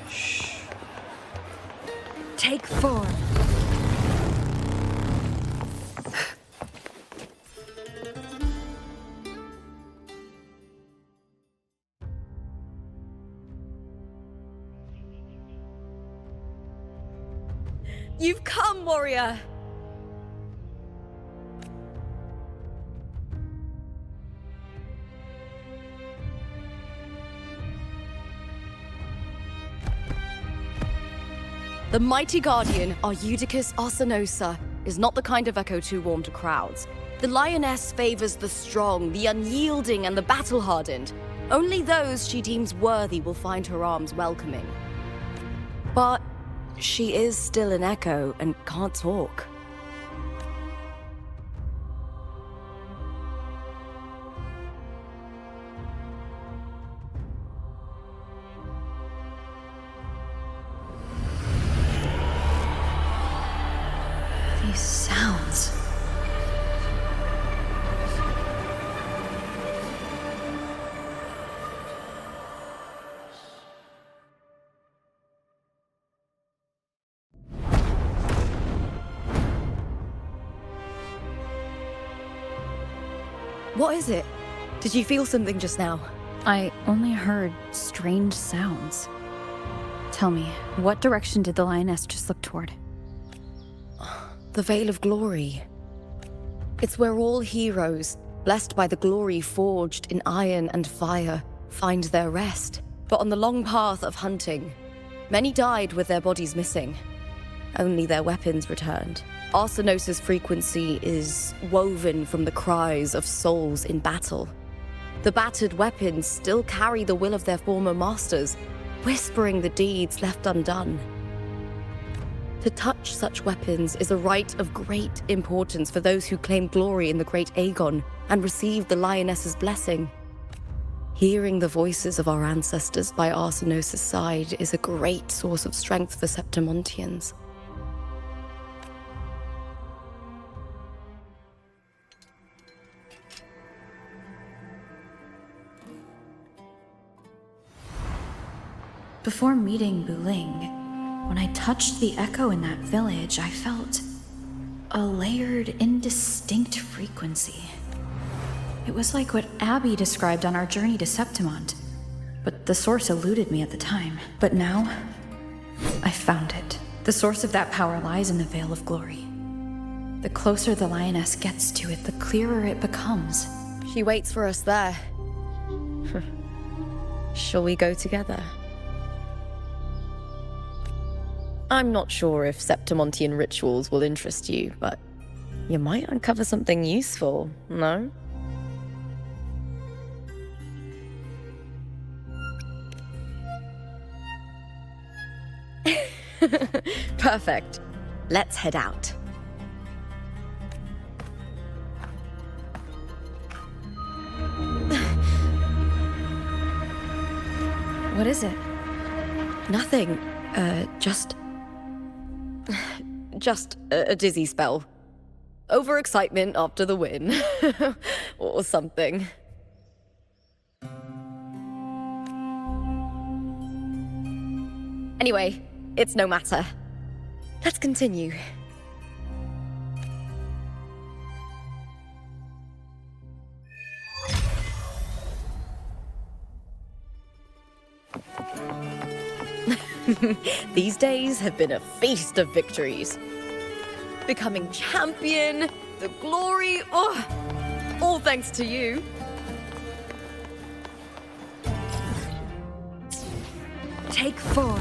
Shh. Take 4. You've come, warrior! The mighty guardian, Eudicus Arsinosa, is not the kind of echo too warm to crowds. The lioness favors the strong, the unyielding, and the battle-hardened. Only those she deems worthy will find her arms welcoming. But she is still an echo and can't talk. These sounds. What is it? Did you feel something just now? I only heard strange sounds. Tell me, what direction did the lioness just look toward? The Veil of Glory. It's where all heroes, blessed by the glory forged in iron and fire, find their rest. But on the long path of hunting, many died with their bodies missing. Only their weapons returned. Arsinosa's frequency is woven from the cries of souls in battle. The battered weapons still carry the will of their former masters, whispering the deeds left undone. To touch such weapons is a rite of great importance for those who claim glory in the great Aegon and receive the lioness's blessing. Hearing the voices of our ancestors by Arsinosa's side is a great source of strength for Septimontians. Before meeting Buling, when I touched the echo in that village, I felt a layered, indistinct frequency. It was like what Abby described on our journey to Septimont, but the source eluded me at the time. But now, I found it. The source of that power lies in the Veil of Glory. The closer the lioness gets to it, the clearer it becomes. She waits for us there. Shall we go together? I'm not sure if Septimontian rituals will interest you, but you might uncover something useful, no? Perfect. Let's head out. What is it? Nothing. Just a dizzy spell. Overexcitement after the win. Or something. Anyway, it's no matter. Let's continue. These days have been a feast of victories. Becoming champion, the glory, all thanks to you. Take 4.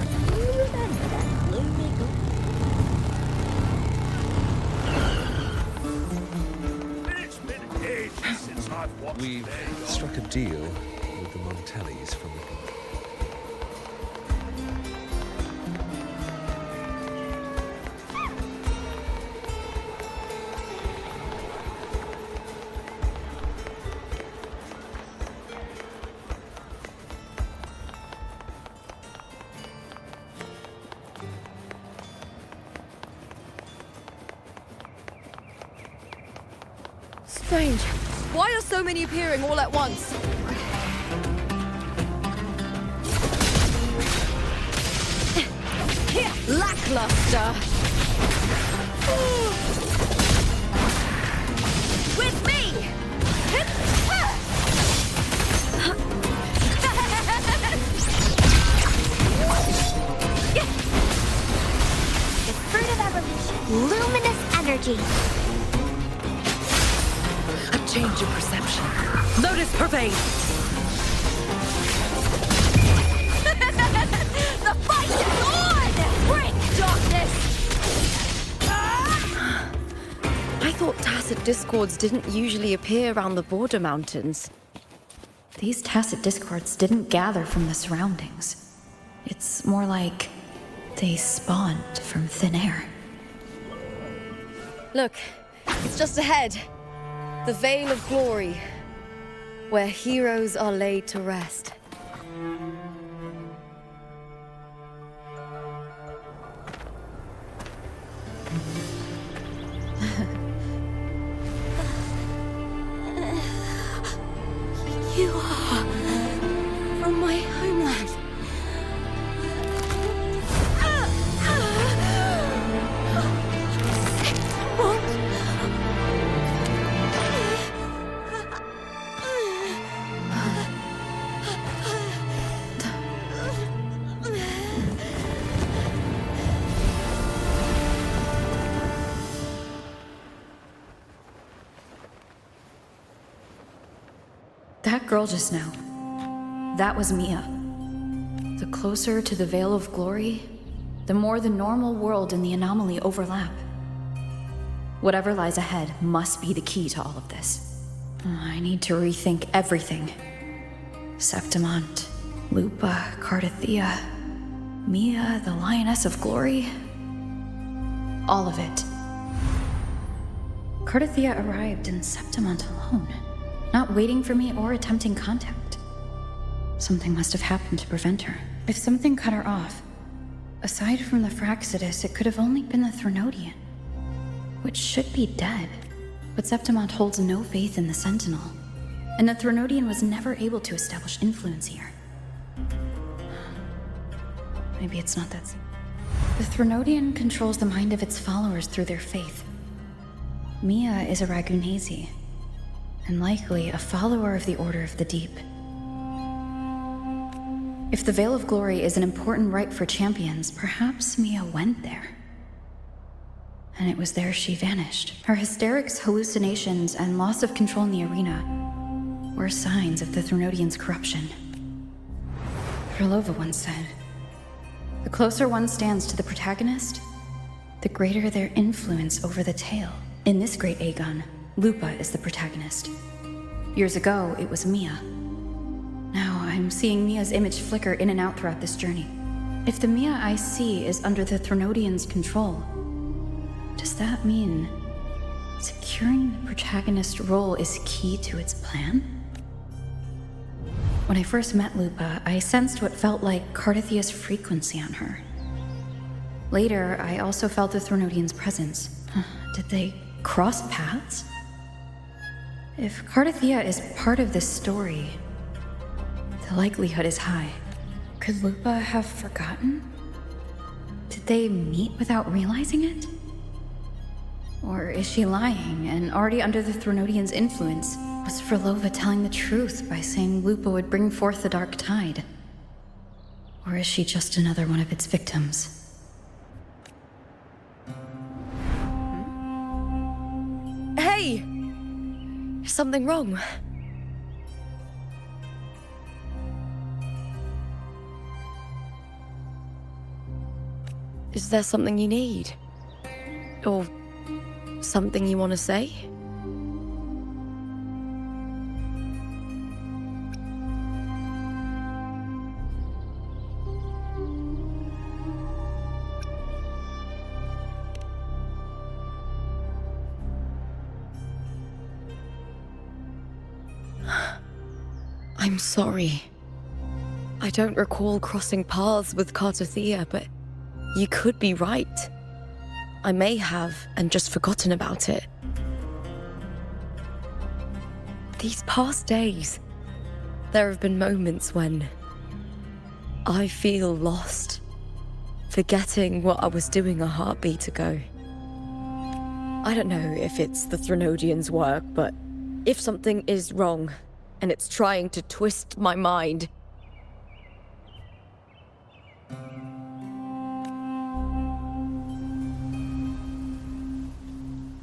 It's been ages since I've watched. We've struck a deal with the Montellis from the... Strange. Why are so many appearing all at once? lackluster. With me! The fruit of evolution. Luminous energy. A change of perception. Lotus pervade! The fight is on! Break darkness! I thought tacit discords didn't usually appear around the border mountains. These tacit discords didn't gather from the surroundings. It's more like they spawned from thin air. Look, it's just ahead. The Veil of Glory, where heroes are laid to rest. You are from my homeland. That girl just now, that was Mia. The closer to the Veil of Glory, the more the normal world and the anomaly overlap. Whatever lies ahead must be the key to all of this. I need to rethink everything. Septimont, Lupa, Cardathea, Mia, the Lioness of Glory. All of it. Cardathea arrived in Septimont alone, not waiting for me or attempting contact. Something must have happened to prevent her. If something cut her off, aside from the Fraxidus, it could have only been the Threnodian, which should be dead. But Septimont holds no faith in the Sentinel, and the Threnodian was never able to establish influence here. Maybe it's not that simple. The Threnodian controls the mind of its followers through their faith. Mia is a Ragunesi, and likely a follower of the Order of the Deep. If the Veil of Glory is an important rite for champions, perhaps Mia went there. And it was there she vanished. Her hysterics, hallucinations, and loss of control in the arena were signs of the Threnodian's corruption. Krylova once said, "The closer one stands to the protagonist, the greater their influence over the tale." In this great Aegon, Lupa is the protagonist. Years ago, it was Mia. Now I'm seeing Mia's image flicker in and out throughout this journey. If the Mia I see is under the Threnodian's control, does that mean securing the protagonist role is key to its plan? When I first met Lupa, I sensed what felt like Cardathea's frequency on her. Later, I also felt the Threnodian's presence. Did they cross paths? If Cardathea is part of this story, the likelihood is high. Could Lupa have forgotten? Did they meet without realizing it? Or is she lying and already under the Threnodian's influence? Was Frolova telling the truth by saying Lupa would bring forth the Dark Tide? Or is she just another one of its victims? Hey! Is something wrong? Is there something you need? Or something you want to say? I'm sorry. I don't recall crossing paths with Cardathea, but you could be right. I may have, and just forgotten about it. These past days, there have been moments when I feel lost, forgetting what I was doing a heartbeat ago. I don't know if it's the Threnodians' work, but if something is wrong, and it's trying to twist my mind,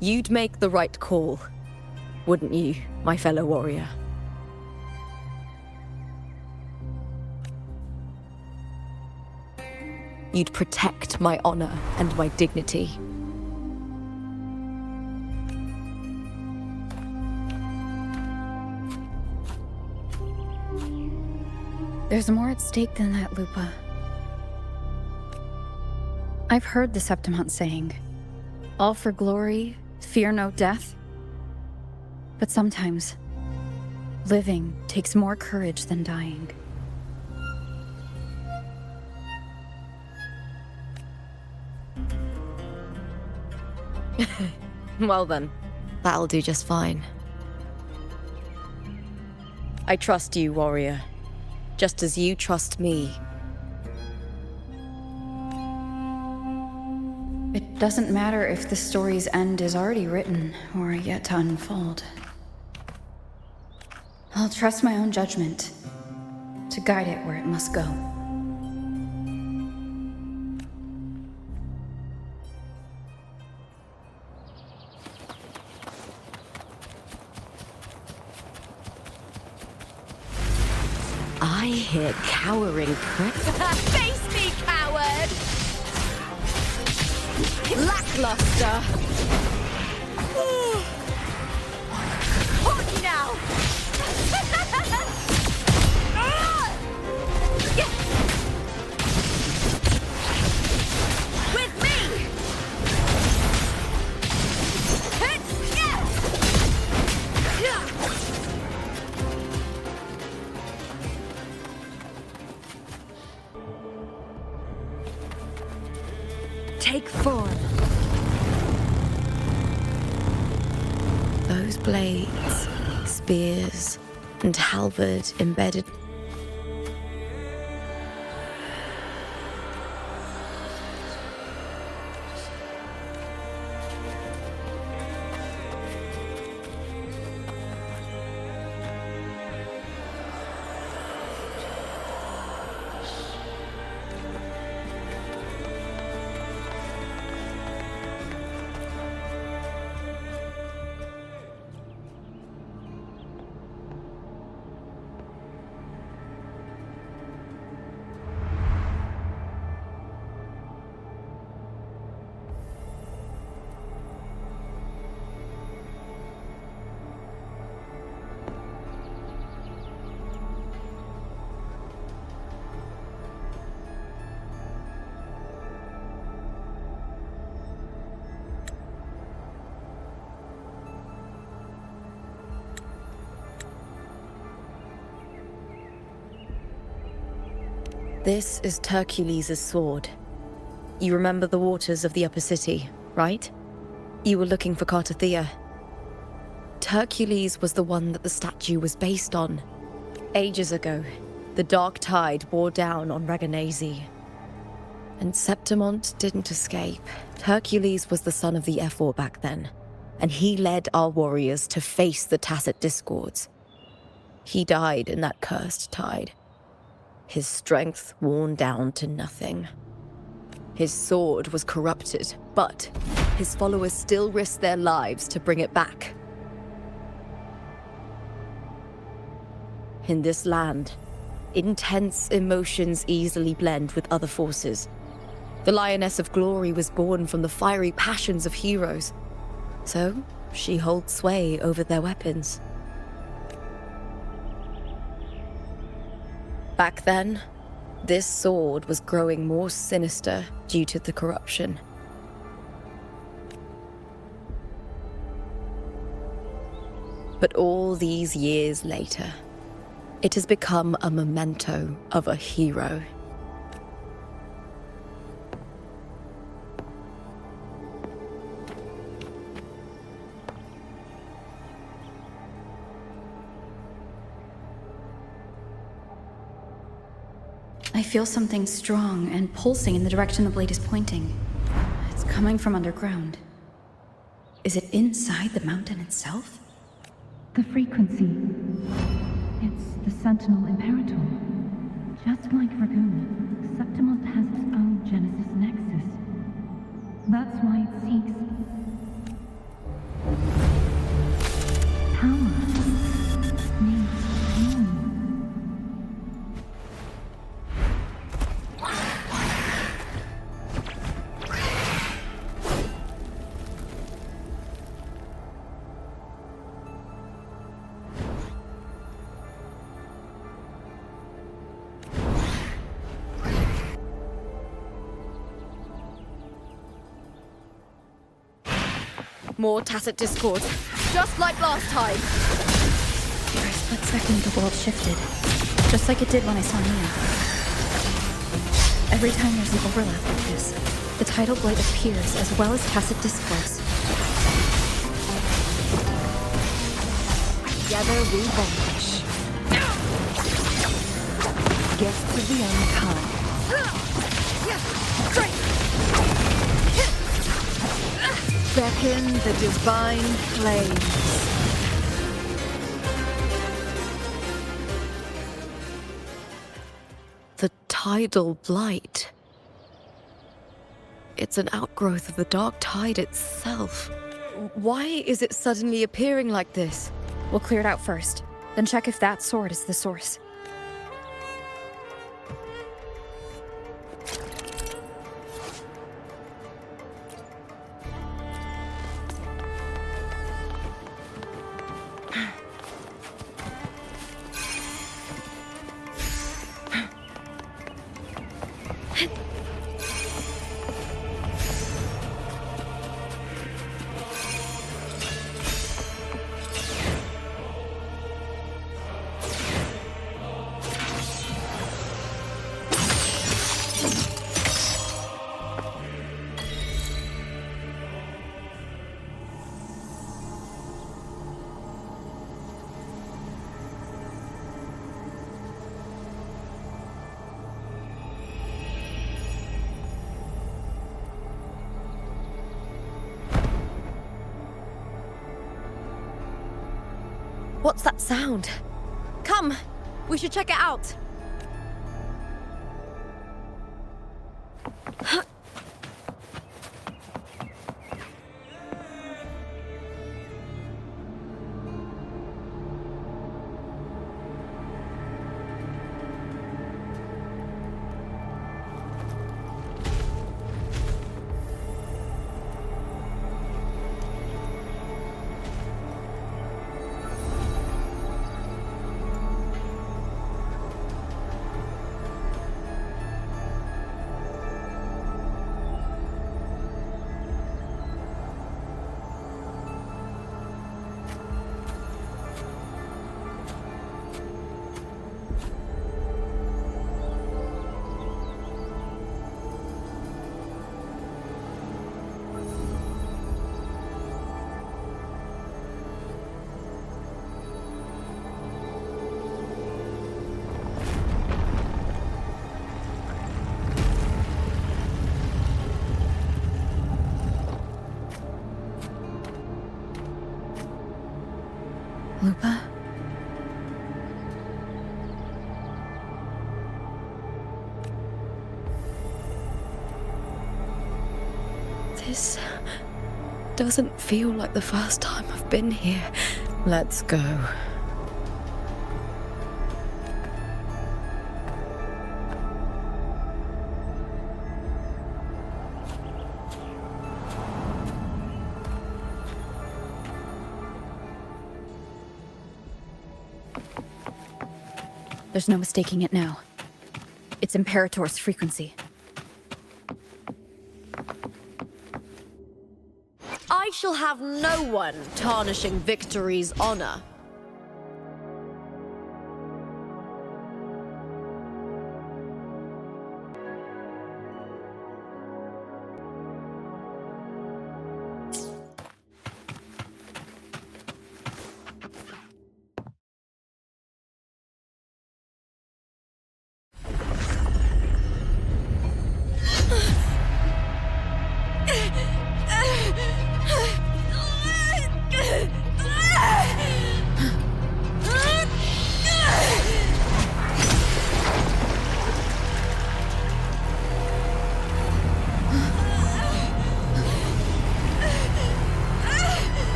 you'd make the right call, wouldn't you, my fellow warrior? You'd protect my honor and my dignity. There's more at stake than that, Lupa. I've heard the Septimont saying, all for glory, fear no death. But sometimes, living takes more courage than dying. Well then, that'll do just fine. I trust you, warrior, just as you trust me. It doesn't matter if the story's end is already written or yet to unfold. I'll trust my own judgment to guide it where it must go. I hear cowering pricks. Face me, coward! Lackluster! On you now! With me! Take form. Those blades, spears, and halberd embedded. This is Hercules' sword. You remember the waters of the upper city, right? You were looking for Cartathea. Hercules was the one that the statue was based on. Ages ago, the dark tide bore down on Reganese. And Septimont didn't escape. Hercules was the son of the Ephor back then, and he led our warriors to face the Tacit Discords. He died in that cursed tide, his strength worn down to nothing. His sword was corrupted, but his followers still risked their lives to bring it back. In this land, intense emotions easily blend with other forces. The Lioness of Glory was born from the fiery passions of heroes, so she holds sway over their weapons. Back then, this sword was growing more sinister due to the corruption. But all these years later, it has become a memento of a hero. I feel something strong and pulsing in the direction the blade is pointing. It's coming from underground. Is it inside the mountain itself? The frequency. It's the Sentinel Imperator. Just like Dragoon, Septimont has its own Genesis Nexus. That's why it seeks power. Needs healing. More tacit discord, just like last time. For a split second, the world shifted. Just like it did when I saw Nia. Every time there's an overlap like this, the tidal blade appears as well as tacit discourse. Together we vanish. Guests of the unkind. Beckon the divine flames. The tidal blight. It's an outgrowth of the dark tide itself. Why is it suddenly appearing like this? We'll clear it out first, then check if that sword is the source. What's that sound? Come, we should check it out. Lupa? This doesn't feel like the first time I've been here. Let's go. There's no mistaking it now. It's Imperator's frequency. I shall have no one tarnishing Victory's honor.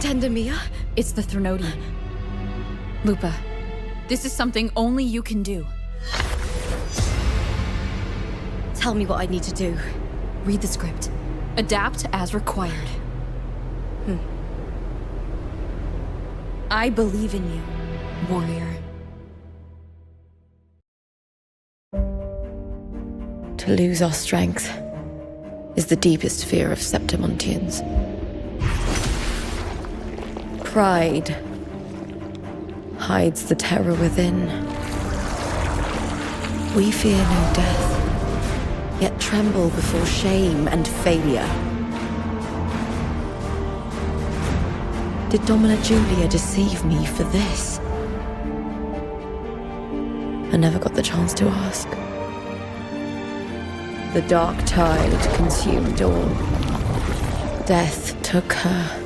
Contender Mia? It's the Threnodian. Lupa, this is something only you can do. Tell me what I need to do. Read the script. Adapt as required. I believe in you, warrior. To lose our strength is the deepest fear of Septimontians. Pride hides the terror within. We fear no death, yet tremble before shame and failure. Did Domina Julia deceive me for this? I never got the chance to ask. The dark tide consumed all. Death took her,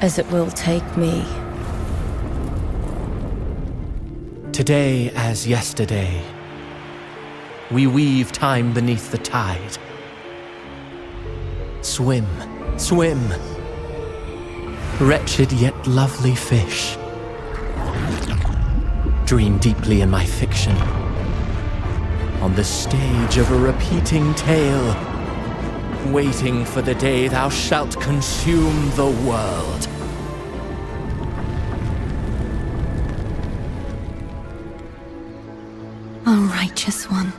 as it will take me. Today as yesterday, we weave time beneath the tide. Swim, swim, wretched yet lovely fish. Dream deeply in my fiction, on the stage of a repeating tale, waiting for the day thou shalt consume the world. O righteous one,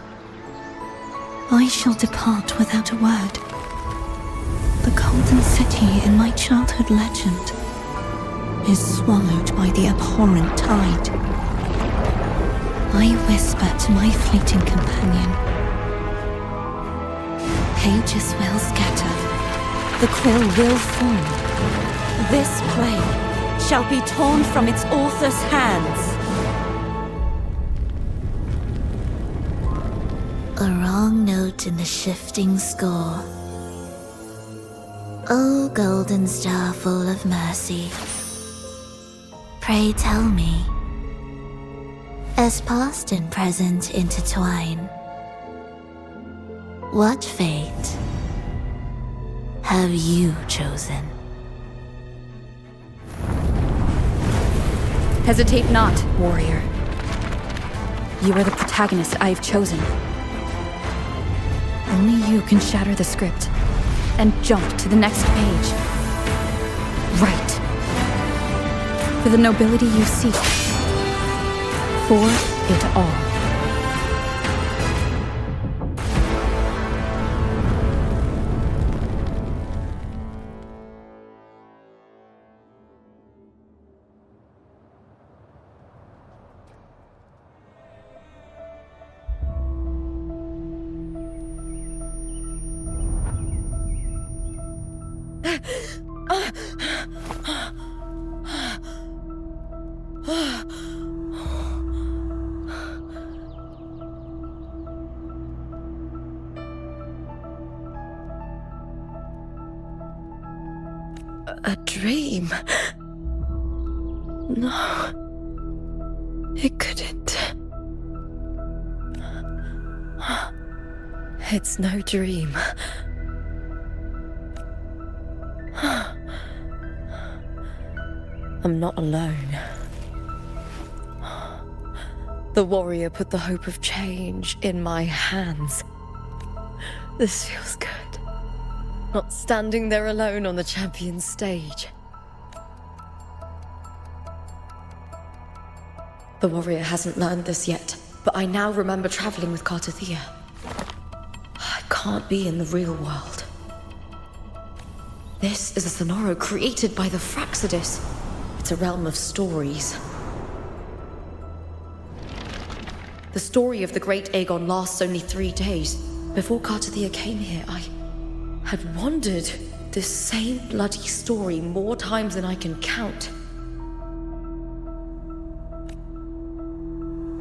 I shall depart without a word. The golden city in my childhood legend is swallowed by the abhorrent tide. I whisper to my fleeting companion. Pages will scatter, the quill will fall. This play shall be torn from its author's hands. A wrong note in the shifting score. O golden star full of mercy, pray tell me, as past and present intertwine, what fate have you chosen? Hesitate not, warrior. You are the protagonist I have chosen. Only you can shatter the script and jump to the next page. Right. For the nobility you seek. For it all. A dream? No. It couldn't. It's no dream. I'm not alone. The warrior put the hope of change in my hands. This feels good. Not standing there alone on the champion's stage. The warrior hasn't learned this yet, but I now remember traveling with Cartathea. I can't be in the real world. This is a Sonoro created by the Fraxidus. It's a realm of stories. The story of the Great Aegon lasts only 3 days. Before Cartathea came here, I had wandered this same bloody story more times than I can count.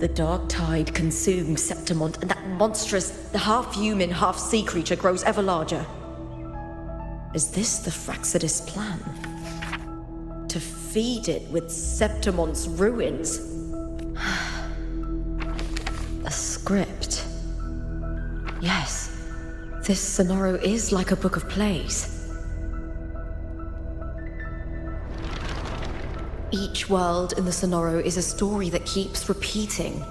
The dark tide consumes Septimont, and that monstrous, half-human, half-sea creature grows ever larger. Is this the Fraxidus plan? To feed it with Septimont's ruins? A script. Yes, this Sonoro is like a book of plays. Each world in the Sonoro is a story that keeps repeating,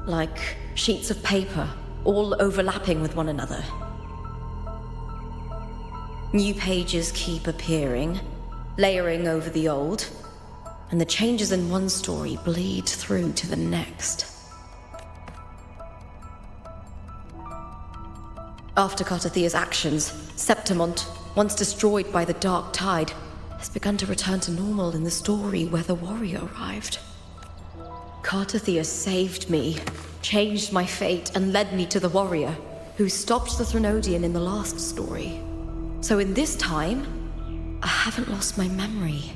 like sheets of paper, all overlapping with one another. New pages keep appearing, layering over the old, and the changes in one story bleed through to the next. After Cartathea's actions, Septimont, once destroyed by the Dark Tide, has begun to return to normal in the story where the warrior arrived. Cartathea saved me, changed my fate, and led me to the warrior, who stopped the Threnodian in the last story. So in this time, I haven't lost my memory.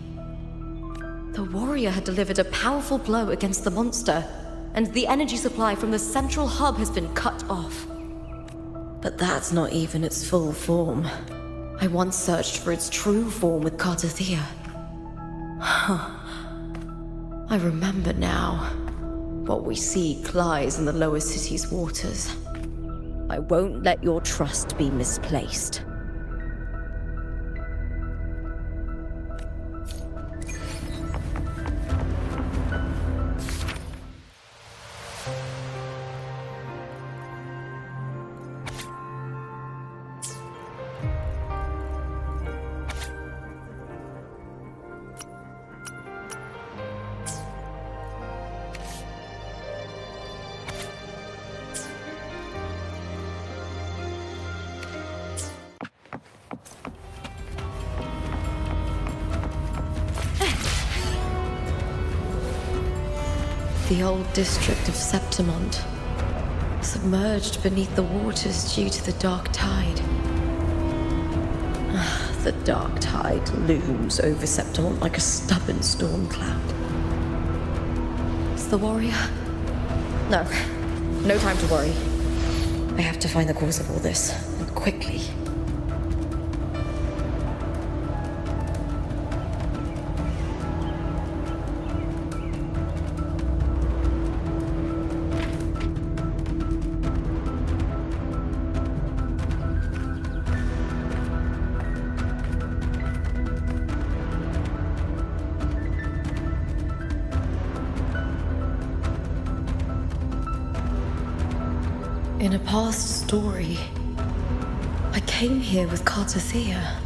The warrior had delivered a powerful blow against the monster, and the energy supply from the central hub has been cut off. But that's not even its full form. I once searched for its true form with Cartathea. I remember now. What we seek lies in the lower city's waters. I won't let your trust be misplaced. The old district of Septimont, submerged beneath the waters due to the Dark Tide. The Dark Tide looms over Septimont like a stubborn storm cloud. It's the warrior? No time to worry. I have to find the cause of all this, and quickly. In a past story, I came here with Cartathea.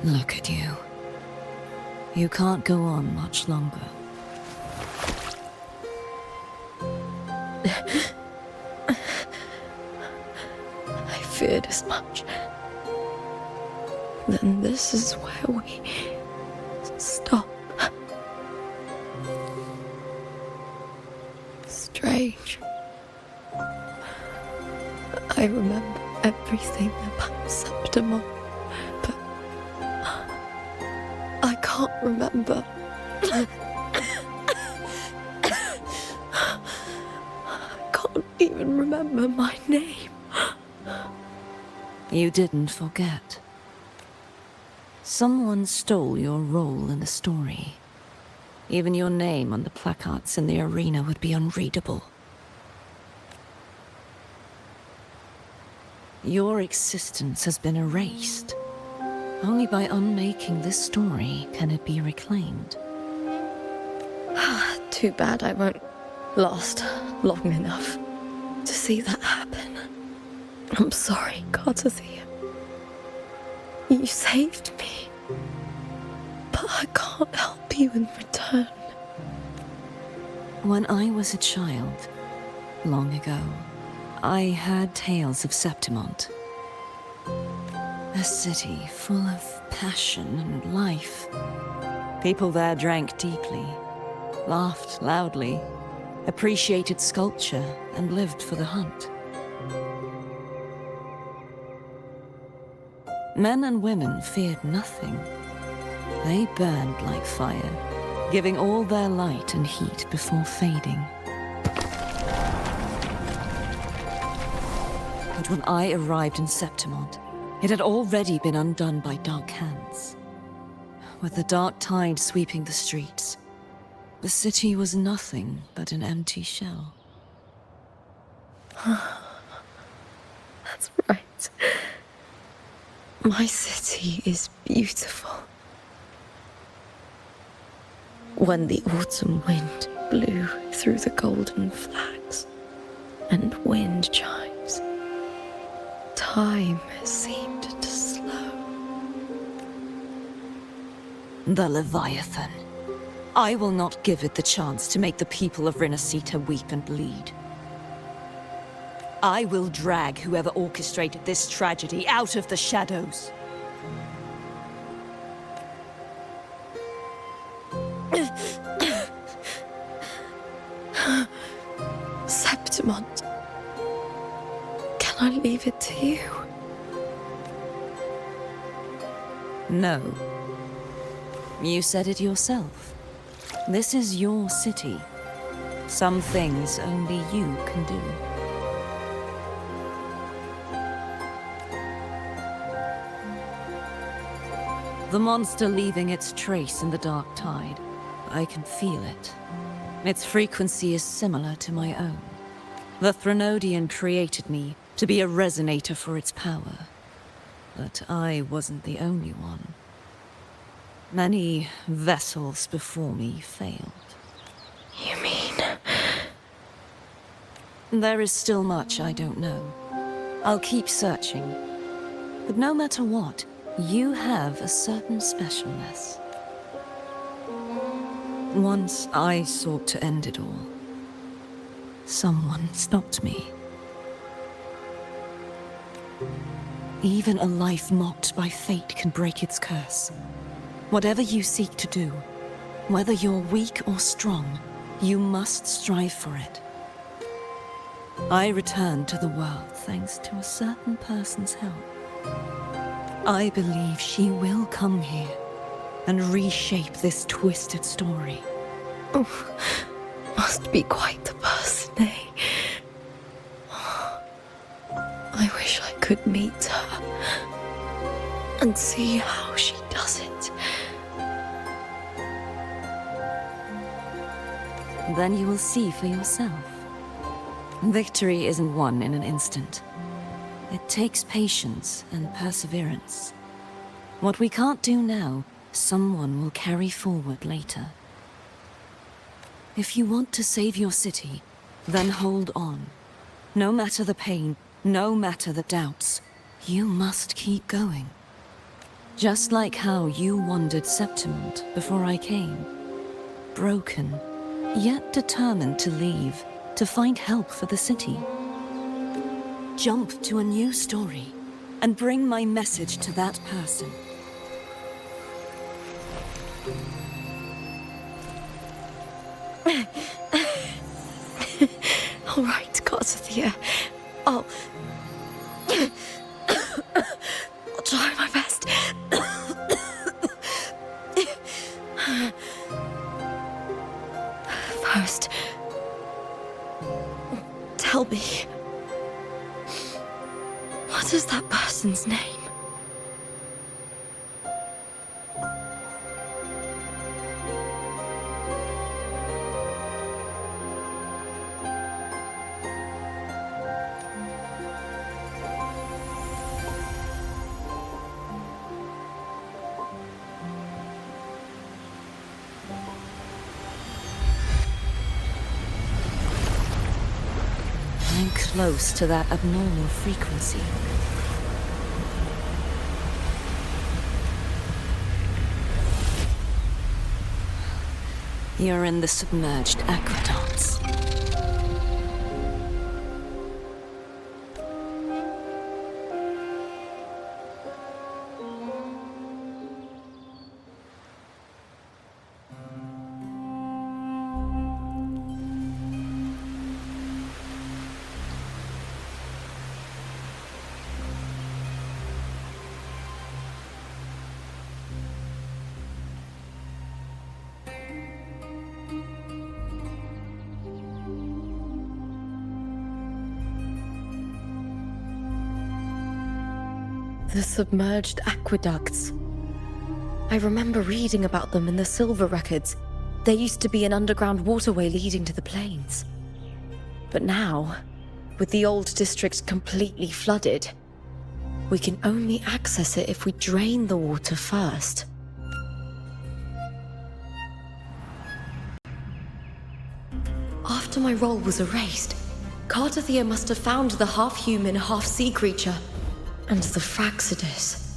Look at you. You can't go on much longer. I feared as much. Then this is where we stop. Strange. I remember everything about Septimont, but I can't remember. I can't even remember my name. You didn't forget. Someone stole your role in the story. Even your name on the placards in the arena would be unreadable. Your existence has been erased. Only by unmaking this story can it be reclaimed. Too bad I won't last long enough to see that happen. I'm sorry, Cartathea. You saved me, but I can't help you in return. When I was a child, long ago, I heard tales of Septimont. A city full of passion and life. People there drank deeply, laughed loudly, appreciated sculpture, and lived for the hunt. Men and women feared nothing. They burned like fire, giving all their light and heat before fading. But when I arrived in Septimont, it had already been undone by dark hands. With the dark tide sweeping the streets, the city was nothing but an empty shell. That's right. My city is beautiful. When the autumn wind blew through the golden flags and wind chimes, time seemed to slow. The Leviathan. I will not give it the chance to make the people of Rinasita weep and bleed. I will drag whoever orchestrated this tragedy out of the shadows. Septimont, can I leave it to you? No. You said it yourself. This is your city. Some things only you can do. The monster leaving its trace in the dark tide. I can feel it. Its frequency is similar to my own. The Threnodian created me to be a resonator for its power. But I wasn't the only one. Many vessels before me failed. You mean? There is still much I don't know. I'll keep searching. But no matter what, you have a certain specialness. Once I sought to end it all. Someone stopped me. Even a life mocked by fate can break its curse. Whatever you seek to do, whether you're weak or strong, you must strive for it. I returned to the world thanks to a certain person's help. I believe she will come here and reshape this twisted story. Oh, must be quite the person, eh? I wish I could meet her and see how she does it. Then you will see for yourself. Victory isn't won in an instant. It takes patience and perseverance. What we can't do now, someone will carry forward later. If you want to save your city, then hold on. No matter the pain, no matter the doubts, you must keep going. Just like how you wandered Septimont before I came. Broken, yet determined to leave, to find help for the city. Jump to a new story, and bring my message to that person. All right, gods of the air. I'll try my best. First, tell me, what is that person's name? I'm close to that abnormal frequency. You're in the submerged aqueducts. The submerged aqueducts. I remember reading about them in the Silver records. There used to be an underground waterway leading to the plains. But now, with the old district completely flooded, we can only access it if we drain the water first. After my role was erased, Cartathea must have found the half-human, half-sea creature, and the Fraxidus.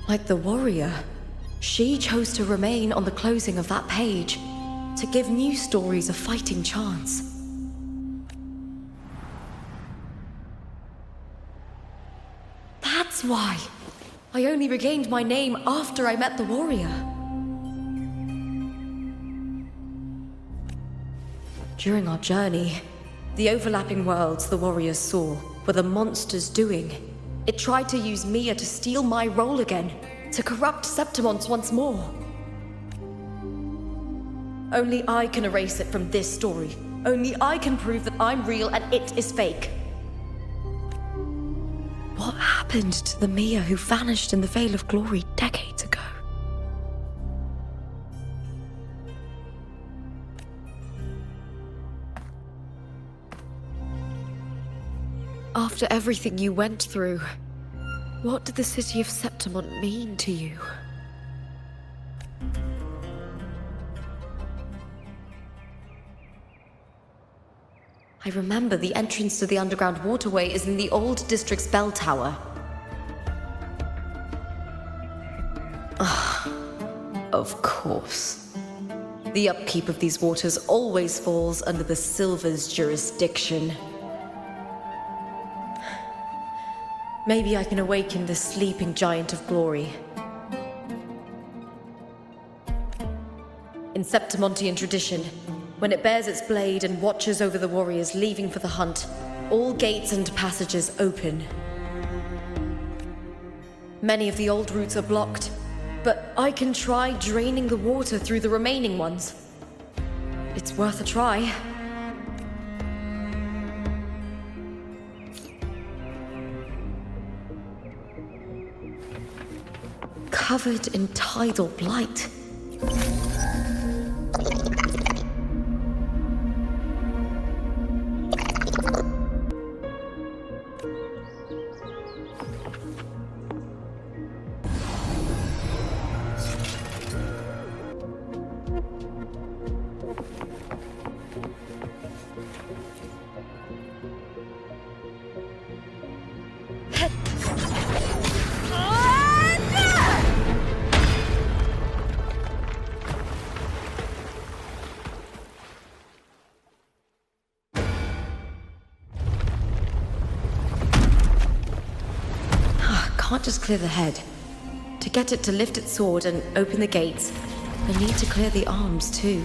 Like the warrior, she chose to remain on the closing of that page, to give new stories a fighting chance. That's why I only regained my name after I met the warrior. During our journey, the overlapping worlds the warriors saw were the monsters doing. It tried to use Mia to steal my role again, to corrupt Septimonts once more. Only I can erase it from this story. Only I can prove that I'm real and it is fake. What happened to the Mia who vanished in the Veil of Glory decades ago? After everything you went through, what did the city of Septimont mean to you? I remember the entrance to the underground waterway is in the old district's bell tower. Of course. The upkeep of these waters always falls under the Silver's jurisdiction. Maybe I can awaken the sleeping giant of glory. In Septimontian tradition, when it bears its blade and watches over the warriors leaving for the hunt, all gates and passages open. Many of the old routes are blocked, but I can try draining the water through the remaining ones. It's worth a try. Covered in tidal blight. Can't just clear the head. To get it to lift its sword and open the gates, I need to clear the arms too.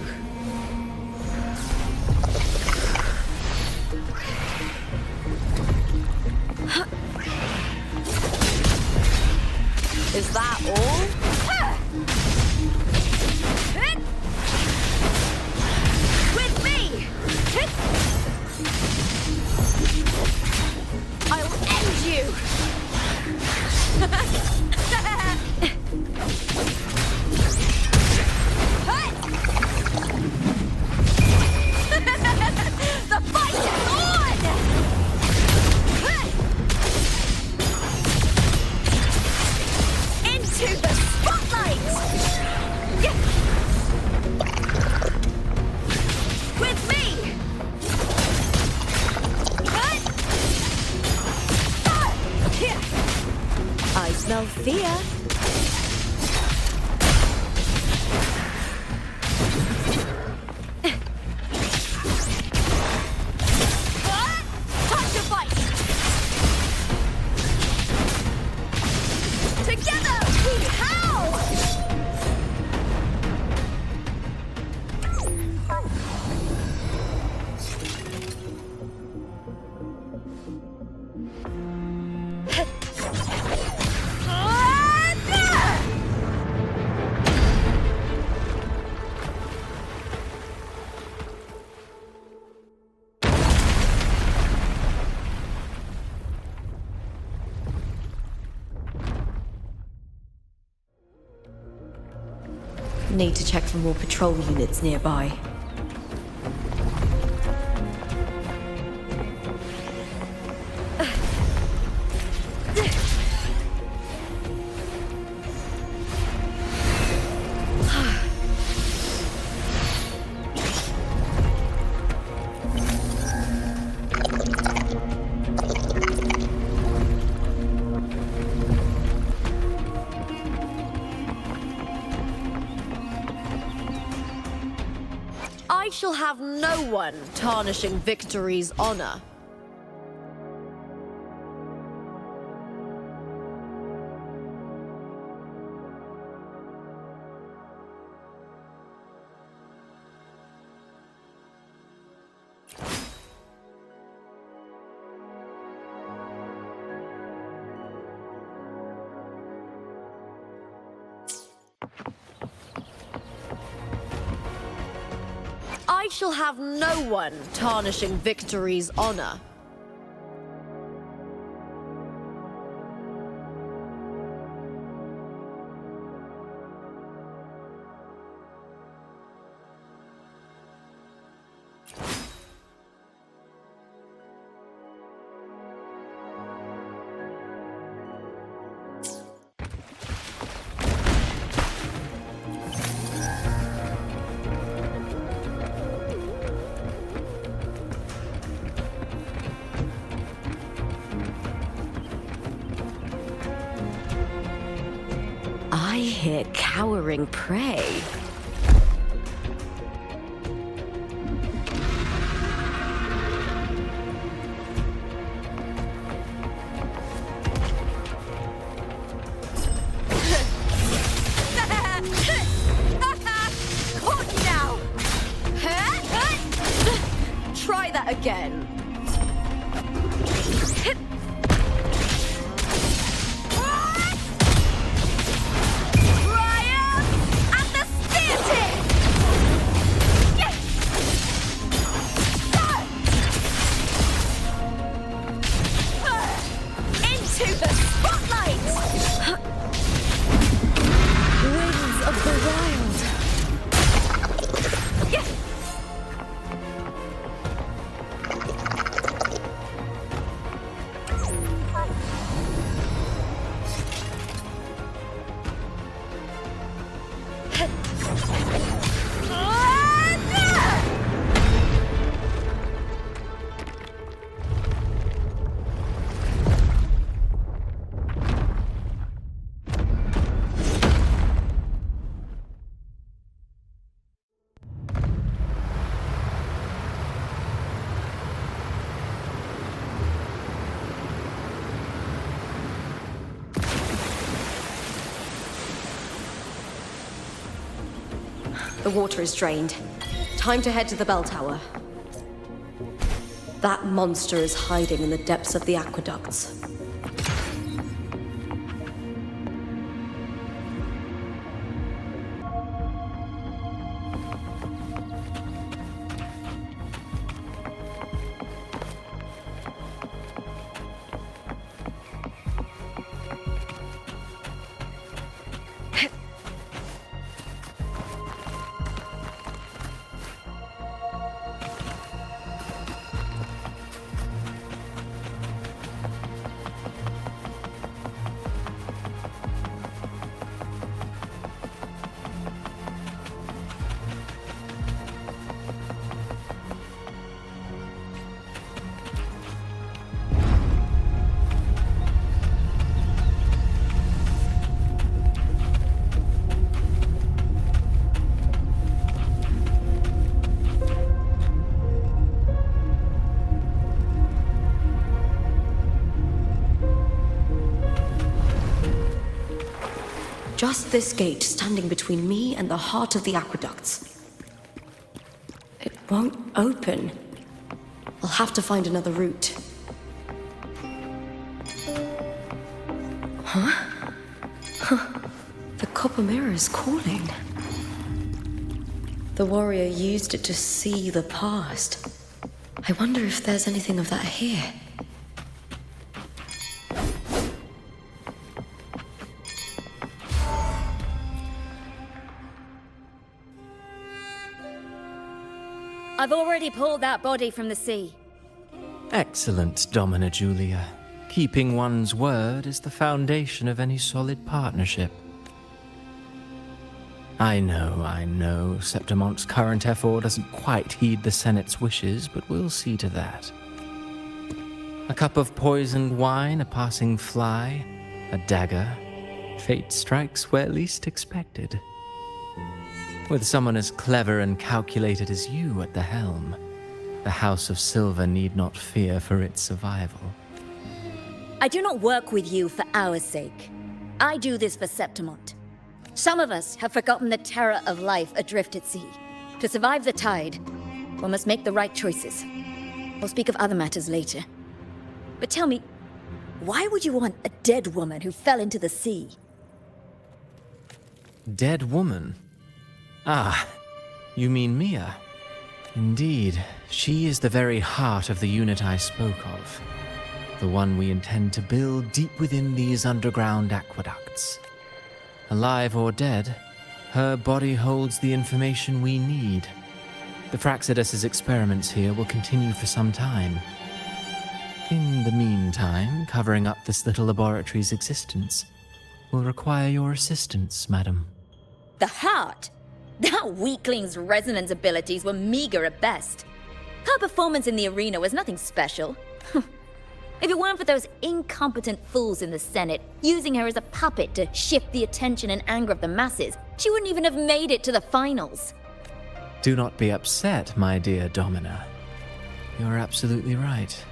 Is that all? With me! I'll end you! The fight is on! Into the spotlight! With me! I smell fear. Time to fight! Together we howl! Need to check for more patrol units nearby. I shall have no one tarnishing Victory's honor. I shall have no one tarnishing Victory's honor. I hear cowering prey. Caught you now! Try that again. The water is drained. Time to head to the bell tower. That monster is hiding in the depths of the aqueducts. Just this gate standing between me and the heart of the aqueducts. It won't open. I'll have to find another route. Huh? The copper mirror is calling. The warrior used it to see the past. I wonder if there's anything of that here. I've already pulled that body from the sea. Excellent, Domina Julia. Keeping one's word is the foundation of any solid partnership. I know, Septimonte's current effort doesn't quite heed the Senate's wishes, but we'll see to that. A cup of poisoned wine, a passing fly, a dagger. Fate strikes where least expected. With someone as clever and calculated as you at the helm, the House of Silver need not fear for its survival. I do not work with you for our sake. I do this for Septimont. Some of us have forgotten the terror of life adrift at sea. To survive the tide, one must make the right choices. We'll speak of other matters later. But tell me, why would you want a dead woman who fell into the sea? Dead woman? Ah, you mean Mia? Indeed, she is the very heart of the unit I spoke of. The one we intend to build deep within these underground aqueducts. Alive or dead, her body holds the information we need. The Fraxidus' experiments here will continue for some time. In the meantime, covering up this little laboratory's existence will require your assistance, madam. The heart? That weakling's resonance abilities were meager at best. Her performance in the arena was nothing special. If it weren't for those incompetent fools in the Senate using her as a puppet to shift the attention and anger of the masses, she wouldn't even have made it to the finals. Do not be upset, my dear Domina. You're absolutely right.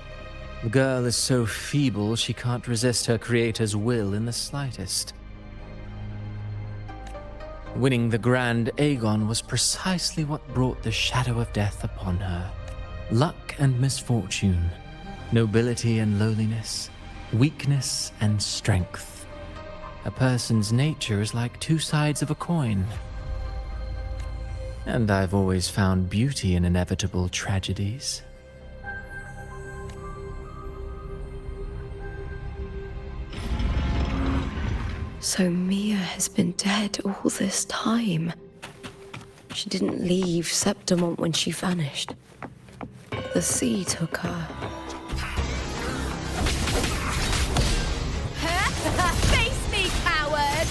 The girl is so feeble she can't resist her creator's will in the slightest. Winning the Grand Aegon was precisely what brought the shadow of death upon her. Luck and misfortune, nobility and lowliness, weakness and strength. A person's nature is like two sides of a coin. And I've always found beauty in inevitable tragedies. So Mia has been dead all this time. She didn't leave Septimont when she vanished. The sea took her. Face me, coward!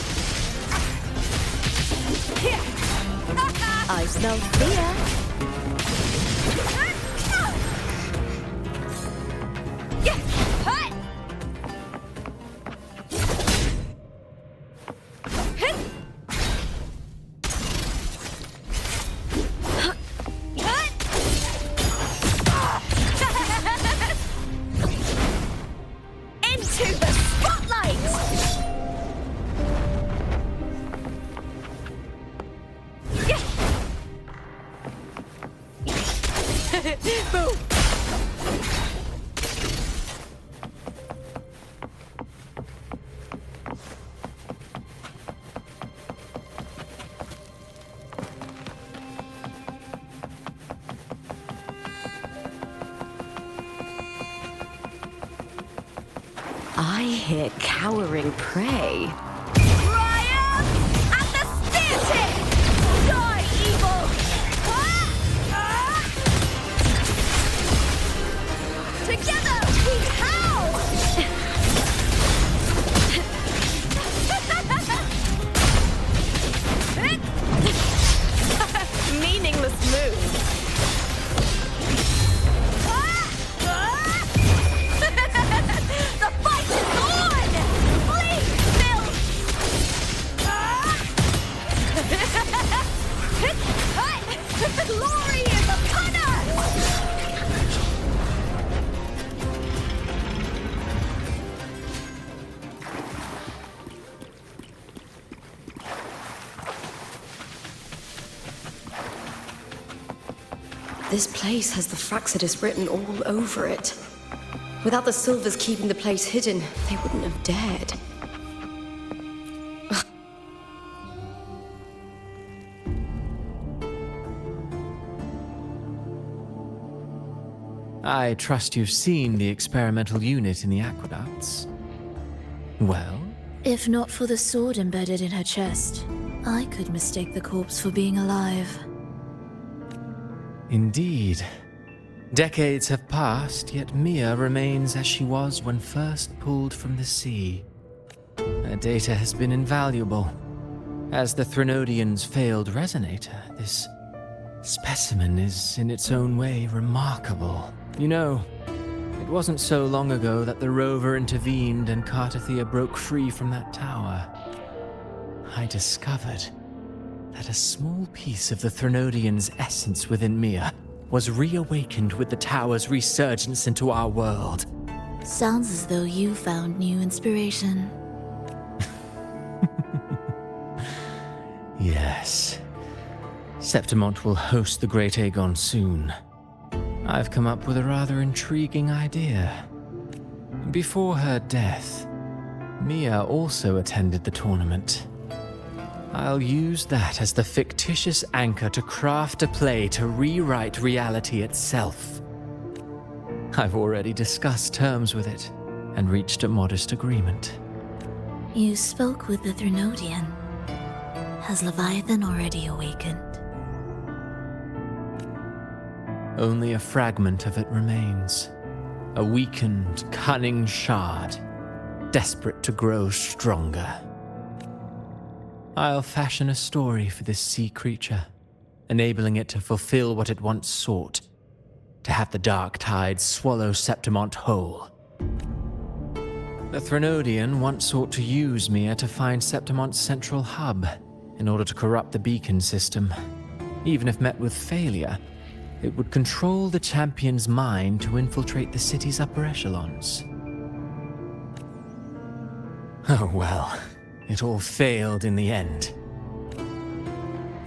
I smell fear. I hear cowering prey. Triumph at the spear tip! Die, evil! Together we howl! Meaningless move. The fight is on! Please, Bill! Glory is upon us! This place has the Fraxidus written all over it. Without the Silvers keeping the place hidden, they wouldn't have dared. I trust you've seen the experimental unit in the aqueducts. Well? If not for the sword embedded in her chest, I could mistake the corpse for being alive. Indeed. Decades have passed, yet Mia remains as she was when first pulled from the sea. Her data has been invaluable. As the Threnodian's failed resonator, this specimen is in its own way remarkable. You know, it wasn't so long ago that the rover intervened and Cartathea broke free from that tower. I discovered that a small piece of the Threnodian's essence within Mia was reawakened with the tower's resurgence into our world. Sounds as though you found new inspiration. Yes. Septimont will host the Great Aegon soon. I've come up with a rather intriguing idea. Before her death, Mia also attended the tournament. I'll use that as the fictitious anchor to craft a play to rewrite reality itself. I've already discussed terms with it and reached a modest agreement. You spoke with the Threnodian. Has Leviathan already awakened? Only a fragment of it remains. A weakened, cunning shard, desperate to grow stronger. I'll fashion a story for this sea creature, enabling it to fulfill what it once sought, to have the dark tide swallow Septimont whole. The Threnodian once sought to use Mia to find Septimont's central hub in order to corrupt the beacon system. Even if met with failure, it would control the champion's mind to infiltrate the city's upper echelons. Oh well, it all failed in the end.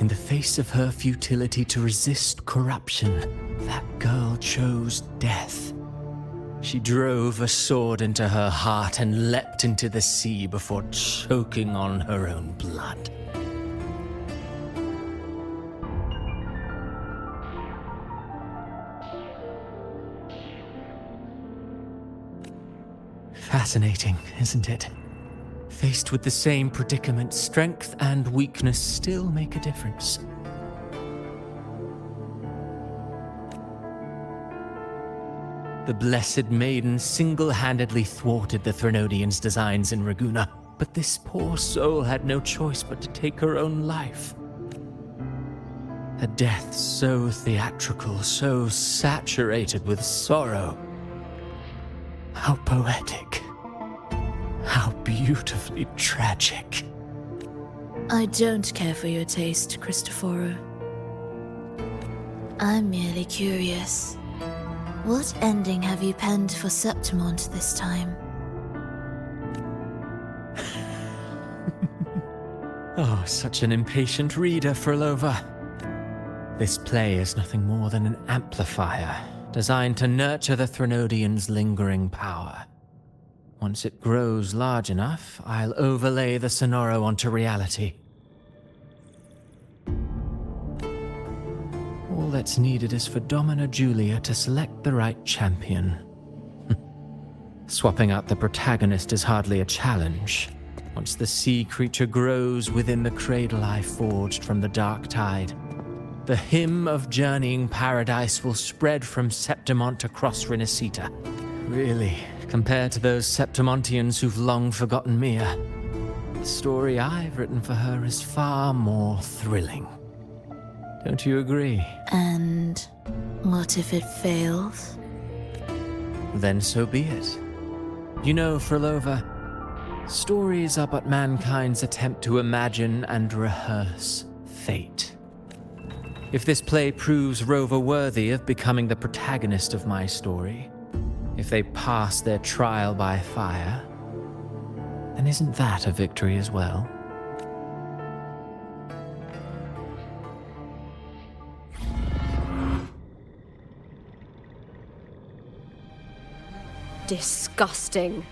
In the face of her futility to resist corruption, that girl chose death. She drove a sword into her heart and leapt into the sea before choking on her own blood. Fascinating, isn't it? Faced with the same predicament, strength and weakness still make a difference. The Blessed Maiden single-handedly thwarted the Threnodian's designs in Raguna, but this poor soul had no choice but to take her own life. A death so theatrical, so saturated with sorrow. How poetic. How beautifully tragic. I don't care for your taste, Cristoforo. I'm merely curious. What ending have you penned for Septimont this time? Oh, such an impatient reader, Frolova. This play is nothing more than an amplifier, designed to nurture the Threnodian's lingering power. Once it grows large enough, I'll overlay the Sonoro onto reality. All that's needed is for Domina Julia to select the right champion. Swapping out the protagonist is hardly a challenge. Once the sea creature grows within the cradle I forged from the dark tide, the hymn of journeying paradise will spread from Septimont across Renacita. Really, compared to those Septimontians who've long forgotten Mia, the story I've written for her is far more thrilling. Don't you agree? And what if it fails? Then so be it. You know, Frolova, stories are but mankind's attempt to imagine and rehearse fate. If this play proves Rover worthy of becoming the protagonist of my story, if they pass their trial by fire, then isn't that a victory as well? Disgusting.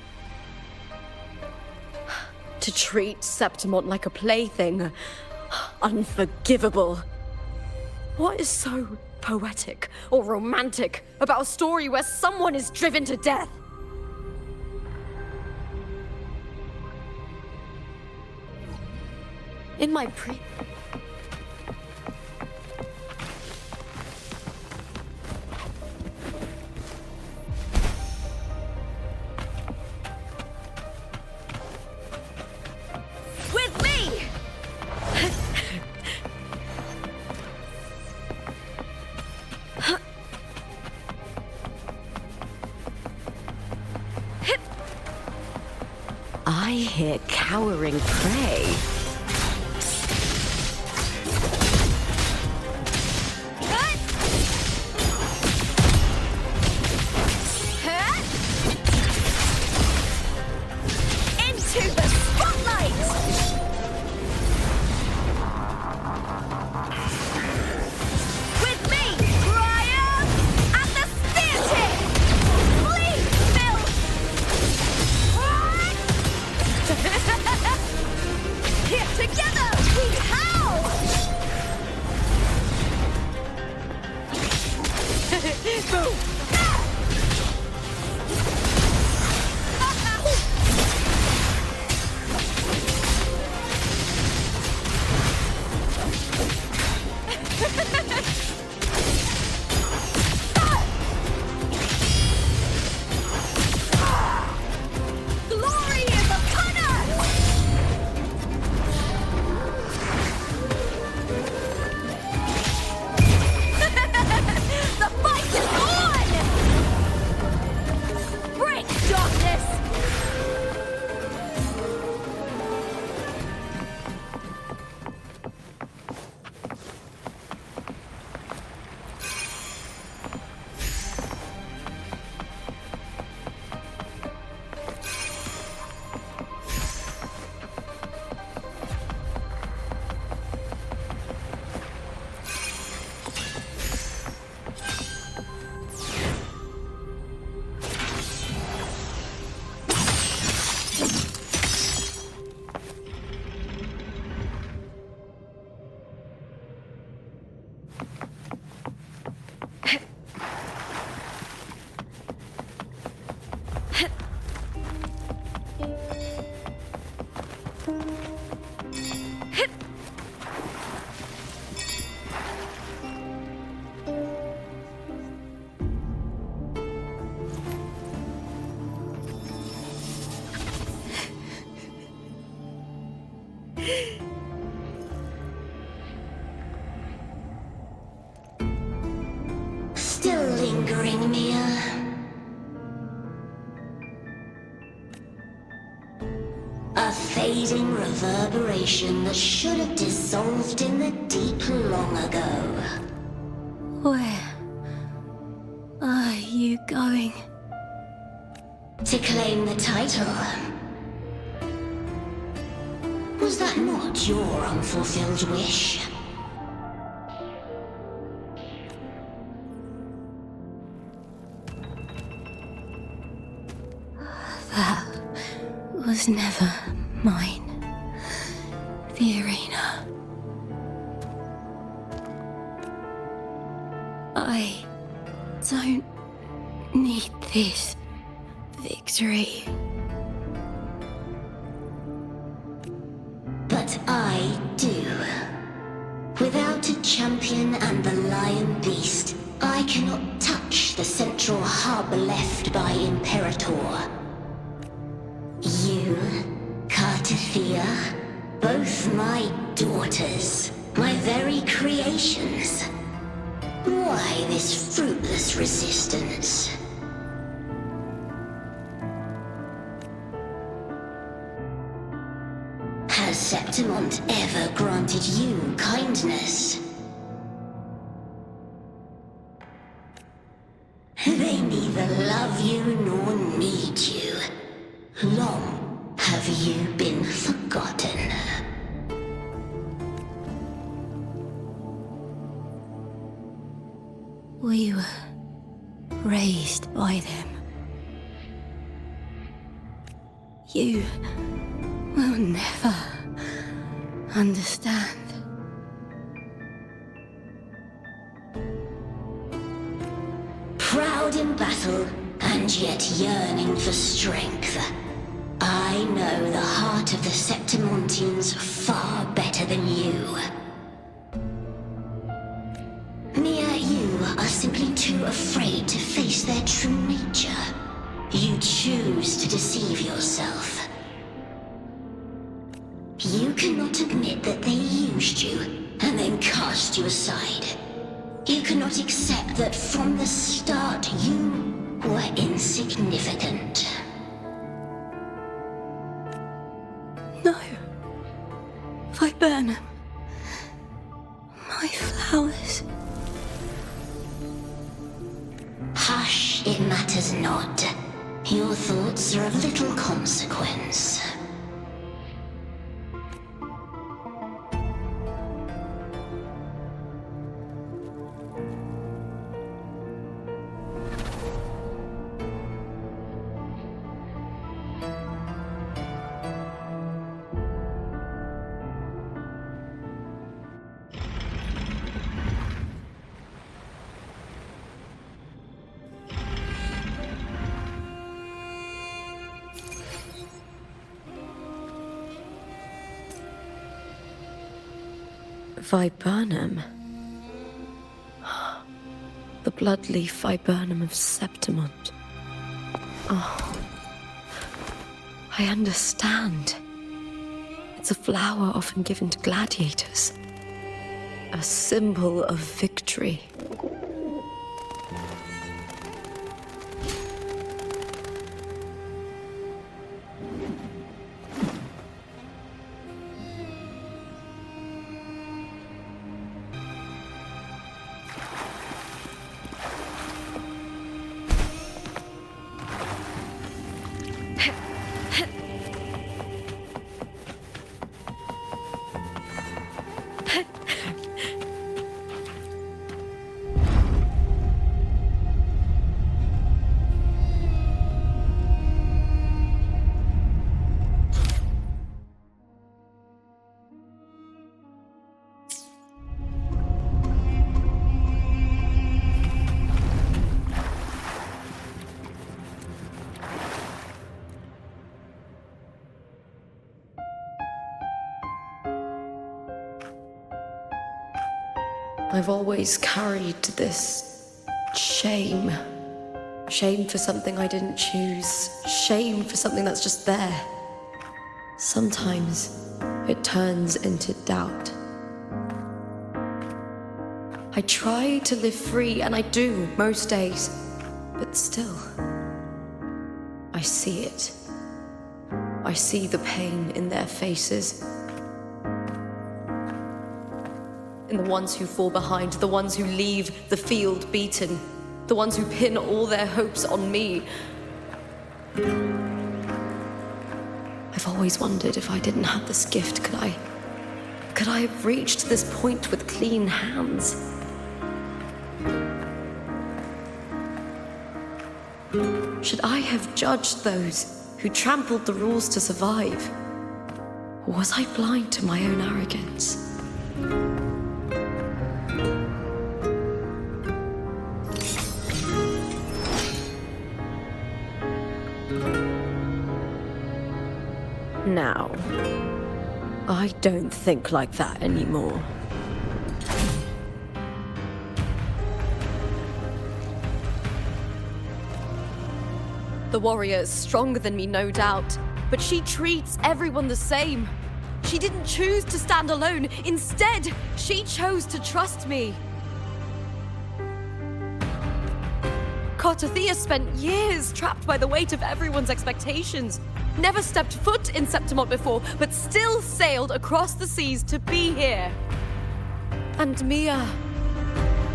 To treat Septimont like a plaything. Unforgivable. What is so poetic or romantic about a story where someone is driven to death? In my I hear cowering prey. Into the spotlight! With me, Brian, and the spear tip! Please, Phil! Here together, we howl! Boom! Glory is upon us! The fight is on! Break darkness! Still lingering, Mia. A fading reverberation that should have dissolved in the deep long ago. Where are you going? To claim the title. Was that not your unfulfilled wish? That was never mine. The arena. I don't need this victory. But I do. Without a champion and the lion beast, I cannot touch the central hub left by Imperator. You, Cartathea, both my daughters, my very creations. Why this fruitless resistance? Has Septimont ever granted you kindness? They neither love you nor need you. Long have you been forgotten. We were raised by them. You will never understand. Proud in battle, and yet yearning for strength. I know the heart of the Septimontians far better than you. Mia, you are simply too afraid to face their true nature. You choose to deceive yourself. You cannot admit that they used you, and then cast you aside. You cannot accept that from the start you were insignificant. No. Viburnum. My flowers. Hush, it matters not. Your thoughts are of little consequence. Viburnum. The bloodleaf viburnum of Septimont. Oh. I understand. It's a flower often given to gladiators. A symbol of victory. I've always carried this shame. Shame for something I didn't choose. Shame for something that's just there. Sometimes it turns into doubt. I try to live free, and I do most days. But still, I see it. I see the pain in their faces. In the ones who fall behind, the ones who leave the field beaten, the ones who pin all their hopes on me. I've always wondered if I didn't have this gift, could I have reached this point with clean hands? Should I have judged those who trampled the rules to survive? Or was I blind to my own arrogance? Now, I don't think like that anymore. The warrior is stronger than me, no doubt, but she treats everyone the same. She didn't choose to stand alone. Instead, she chose to trust me. Cartothea spent years trapped by the weight of everyone's expectations. Never stepped foot in Septimont before, but still sailed across the seas to be here. And Mia,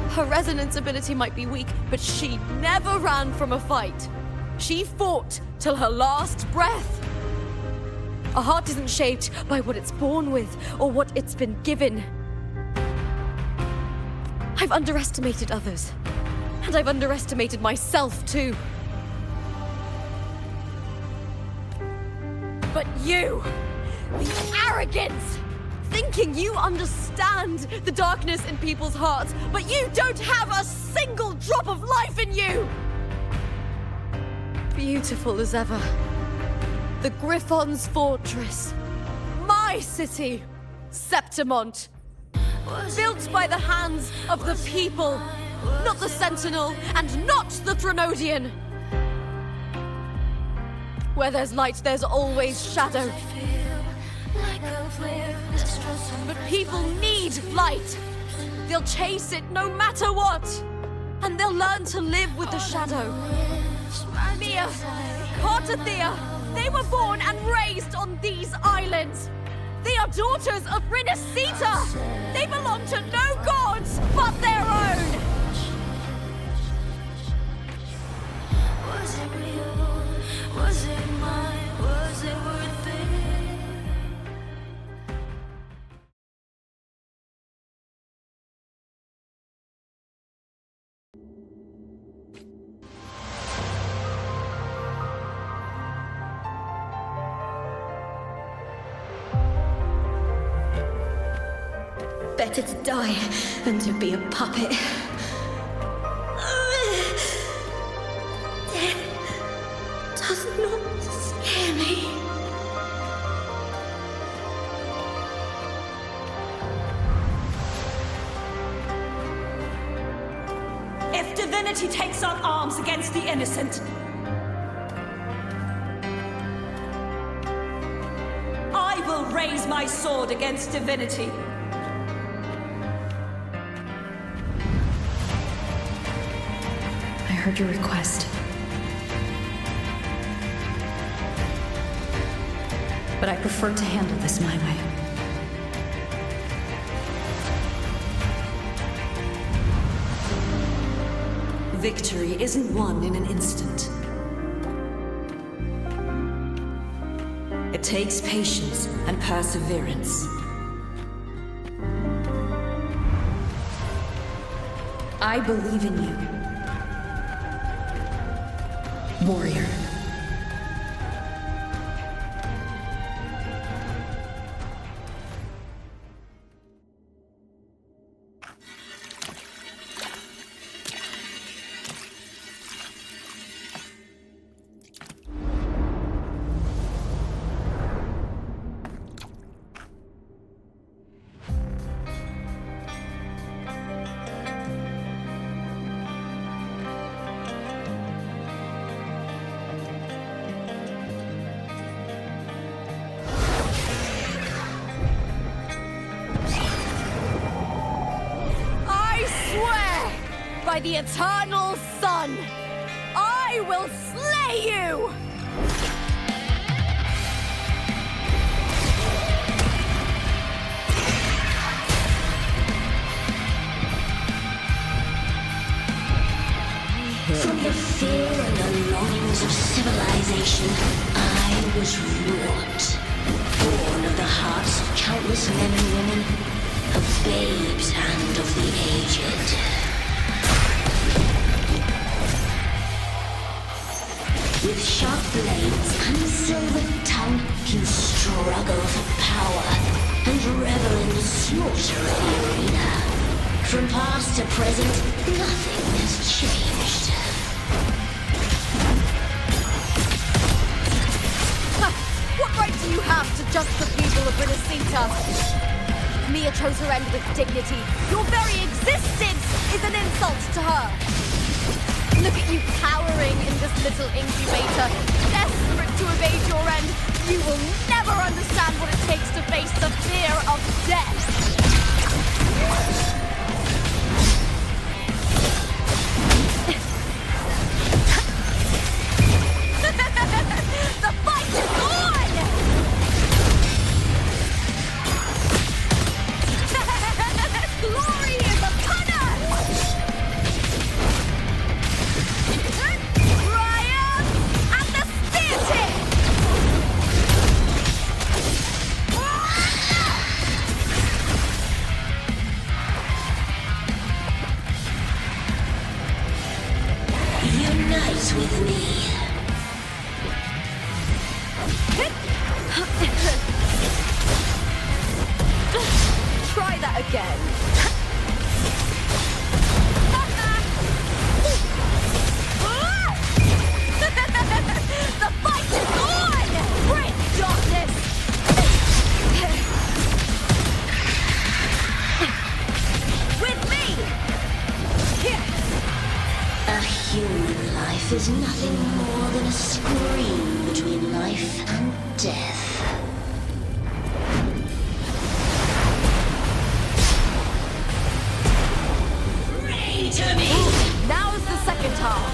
her resonance ability might be weak, but she never ran from a fight. She fought till her last breath. A heart isn't shaped by what it's born with or what it's been given. I've underestimated others, and I've underestimated myself too. But you, the arrogance, thinking you understand the darkness in people's hearts, but you don't have a single drop of life in you! Beautiful as ever. The Griffon's fortress. My city, Septimont. Built by the hands of the people, not the Sentinel and not the Threnodian. Where there's light, there's always shadow. But people need light. They'll chase it no matter what. And they'll learn to live with the shadow. Mia, Cartothea, They were born and raised on these islands. They are daughters of Renacita. They belong to no gods but their own. Was it real? Was it mine? Was it worth it? Better to die than to be a puppet. Death does not scare me. If divinity takes up arms against the innocent, I will raise my sword against divinity. I heard your request. But I prefer to handle this my way. Victory isn't won in an instant. It takes patience and perseverance. I believe in you, warrior. By the eternal sun, I will slay you! From the fear and the longings of civilization, I was wrought. Born of the hearts of countless men and women, of babes and of the aged. With sharp blades and silver tongue, he'll struggle for power and revel in the slaughter of the arena. From past to present, nothing has changed. What right do you have to judge the people of Renacita? Mia chose her end with dignity. Your very existence is an insult to her. Look at you cowering in this little incubator, desperate to evade your end. You will never understand what it takes to face the fear of death. The fight is on! Glory is upon us! Triumph and the spear tip! Unite with me. Try that again. The fight is on! Bring darkness! With me! A human life is nothing more than a scream between life and death. Pray to me! Now's the second half.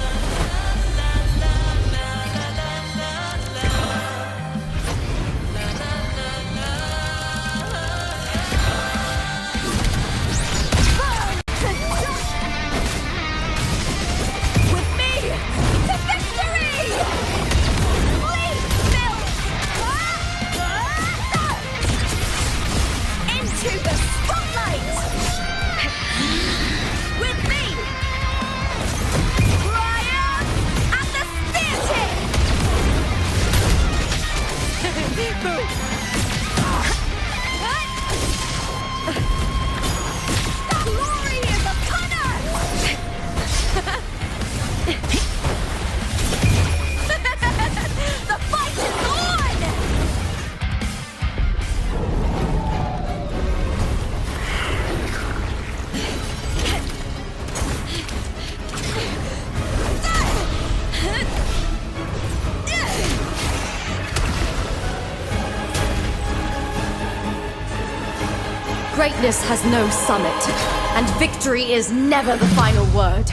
Greatness has no summit, and victory is never the final word.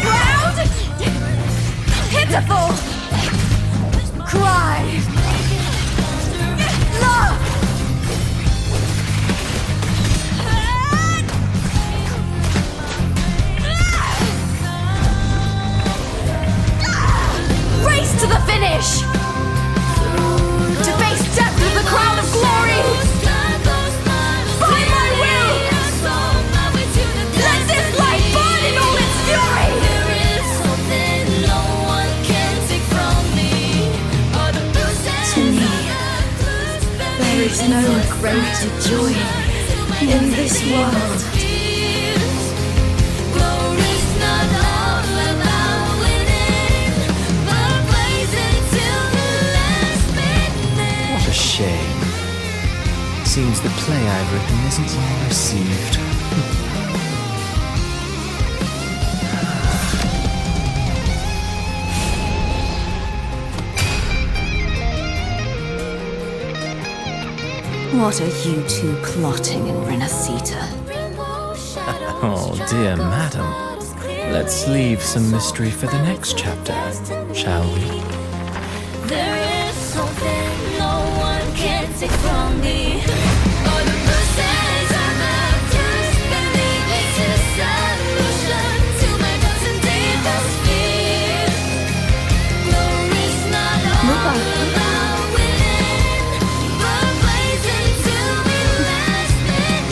Proud! Pitiful! Cry! Love! Race to the finish! To face death with the crown of glory! By my will! Let this light burn in all its fury! To me, there is no greater joy in this world. What a shame. Seems the play I've written isn't well received. What are you two plotting in Renacita? Oh, dear madam. Let's leave some mystery for the next chapter, shall we? There is something no one can take from me. All the verses I have just beneath it's a solution to my dozen deepest fears. Glory's not all about winning, but blazing to me last minute.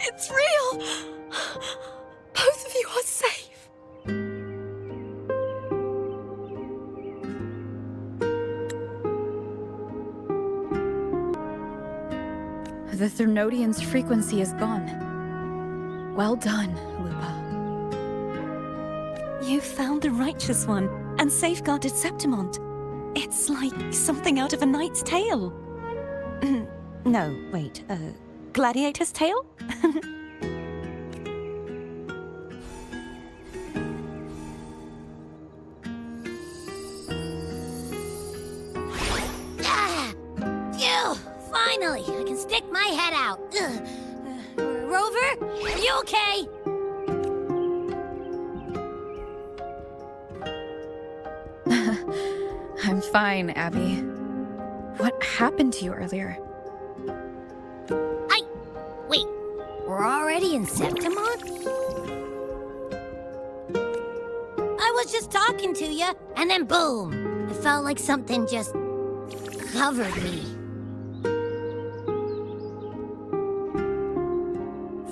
It's real! Both of you are safe. The Threnodian's frequency is gone. Well done, Lupa. You found the righteous one and safeguarded Septimont. It's like something out of a knight's tale. No, wait, gladiator's tale? Ah! Phew! Finally, I can stick my head out. Rover, are you okay? I'm fine, Abby. What happened to you earlier? Wait, we're already in Septimont? I was just talking to you, and then boom! It felt like something just covered me.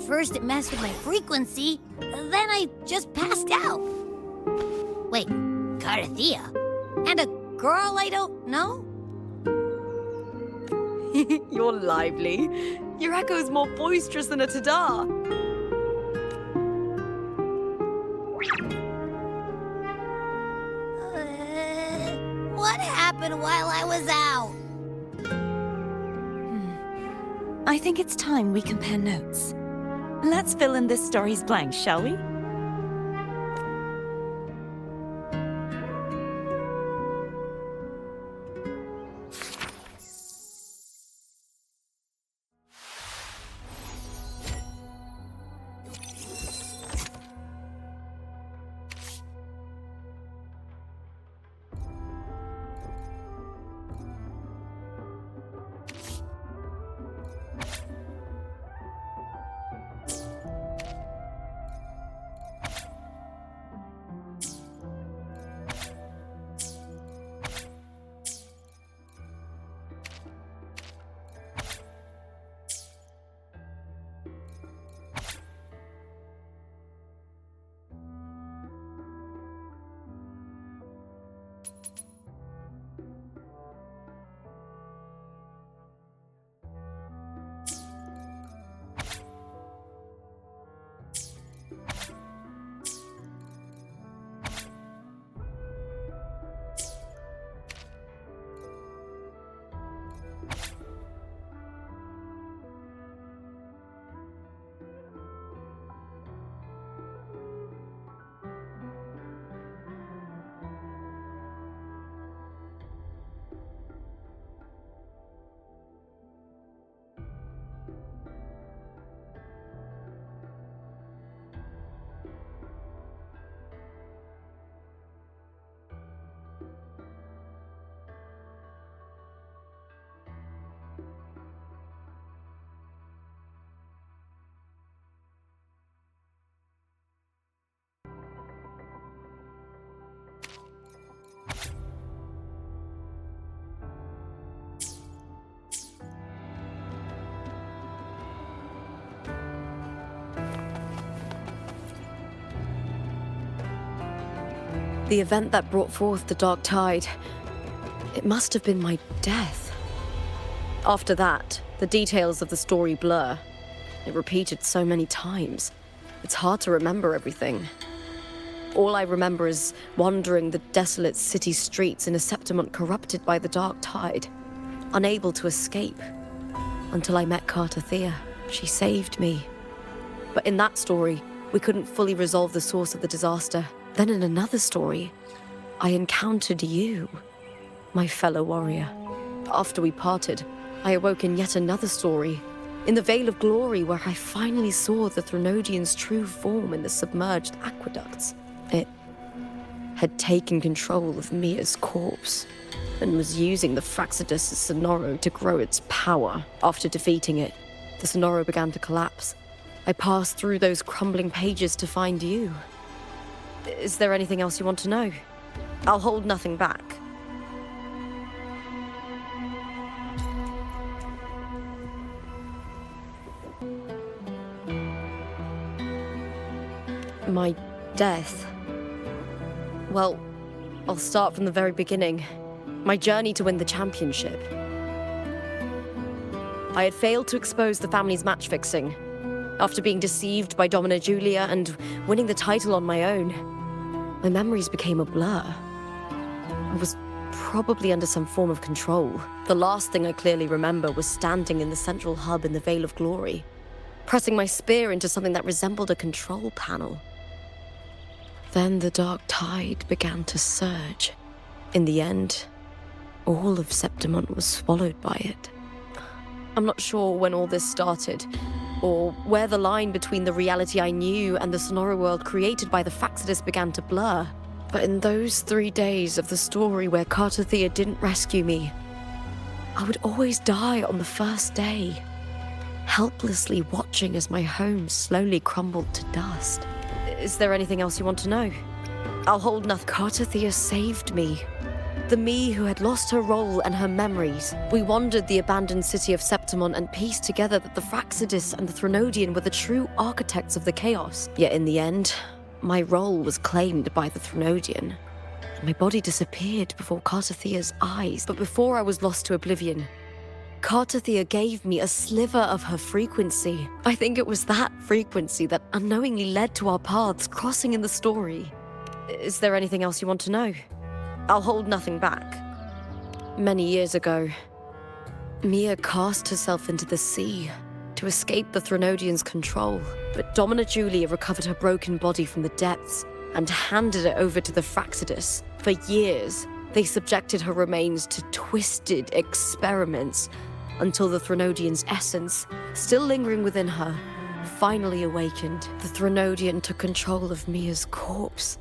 First it messed with my frequency, then I just passed out. Wait, Carthea? And a girl I don't know? You're lively. Your echo's more boisterous than a tada. What happened while I was out? I think it's time we compare notes. Let's fill in this story's blanks, shall we? The event that brought forth the Dark Tide. It must have been my death. After that, the details of the story blur. It repeated so many times. It's hard to remember everything. All I remember is wandering the desolate city streets in a Septimont corrupted by the Dark Tide, unable to escape. Until I met Cartathea. She saved me. But in that story, we couldn't fully resolve the source of the disaster. Then in another story, I encountered you, my fellow warrior. After we parted, I awoke in yet another story, in the Veil of Glory, where I finally saw the Threnodian's true form in the submerged aqueducts. It had taken control of Mia's corpse, and was using the Fraxidus' Sonoro to grow its power. After defeating it, the Sonoro began to collapse. I passed through those crumbling pages to find you. Is there anything else you want to know? I'll hold nothing back. My death. Well, I'll start from the very beginning. My journey to win the championship. I had failed to expose the family's match-fixing. After being deceived by Domina Julia and winning the title on my own, my memories became a blur. I was probably under some form of control. The last thing I clearly remember was standing in the central hub in the Veil of Glory, pressing my spear into something that resembled a control panel. Then the Dark Tide began to surge. In the end, all of Septimont was swallowed by it. I'm not sure when all this started, or where the line between the reality I knew and the Sonoro world created by the Fraxidus began to blur. But in those 3 days of the story where Cartathea didn't rescue me, I would always die on the first day, helplessly watching as my home slowly crumbled to dust. Is there anything else you want to know? I'll hold nothing. Cartathea saved me. The me who had lost her role and her memories. We wandered the abandoned city of Septimont and pieced together that the Fraxidus and the Threnodian were the true architects of the chaos. Yet in the end, my role was claimed by the Threnodian. My body disappeared before Cartathea's eyes. But before I was lost to oblivion, Cartathea gave me a sliver of her frequency. I think it was that frequency that unknowingly led to our paths crossing in the story. Is there anything else you want to know? I'll hold nothing back. Many years ago, Mia cast herself into the sea to escape the Threnodian's control. But Domina Julia recovered her broken body from the depths and handed it over to the Fraxidus. For years, they subjected her remains to twisted experiments until the Threnodian's essence, still lingering within her, finally awakened. The Threnodian took control of Mia's corpse,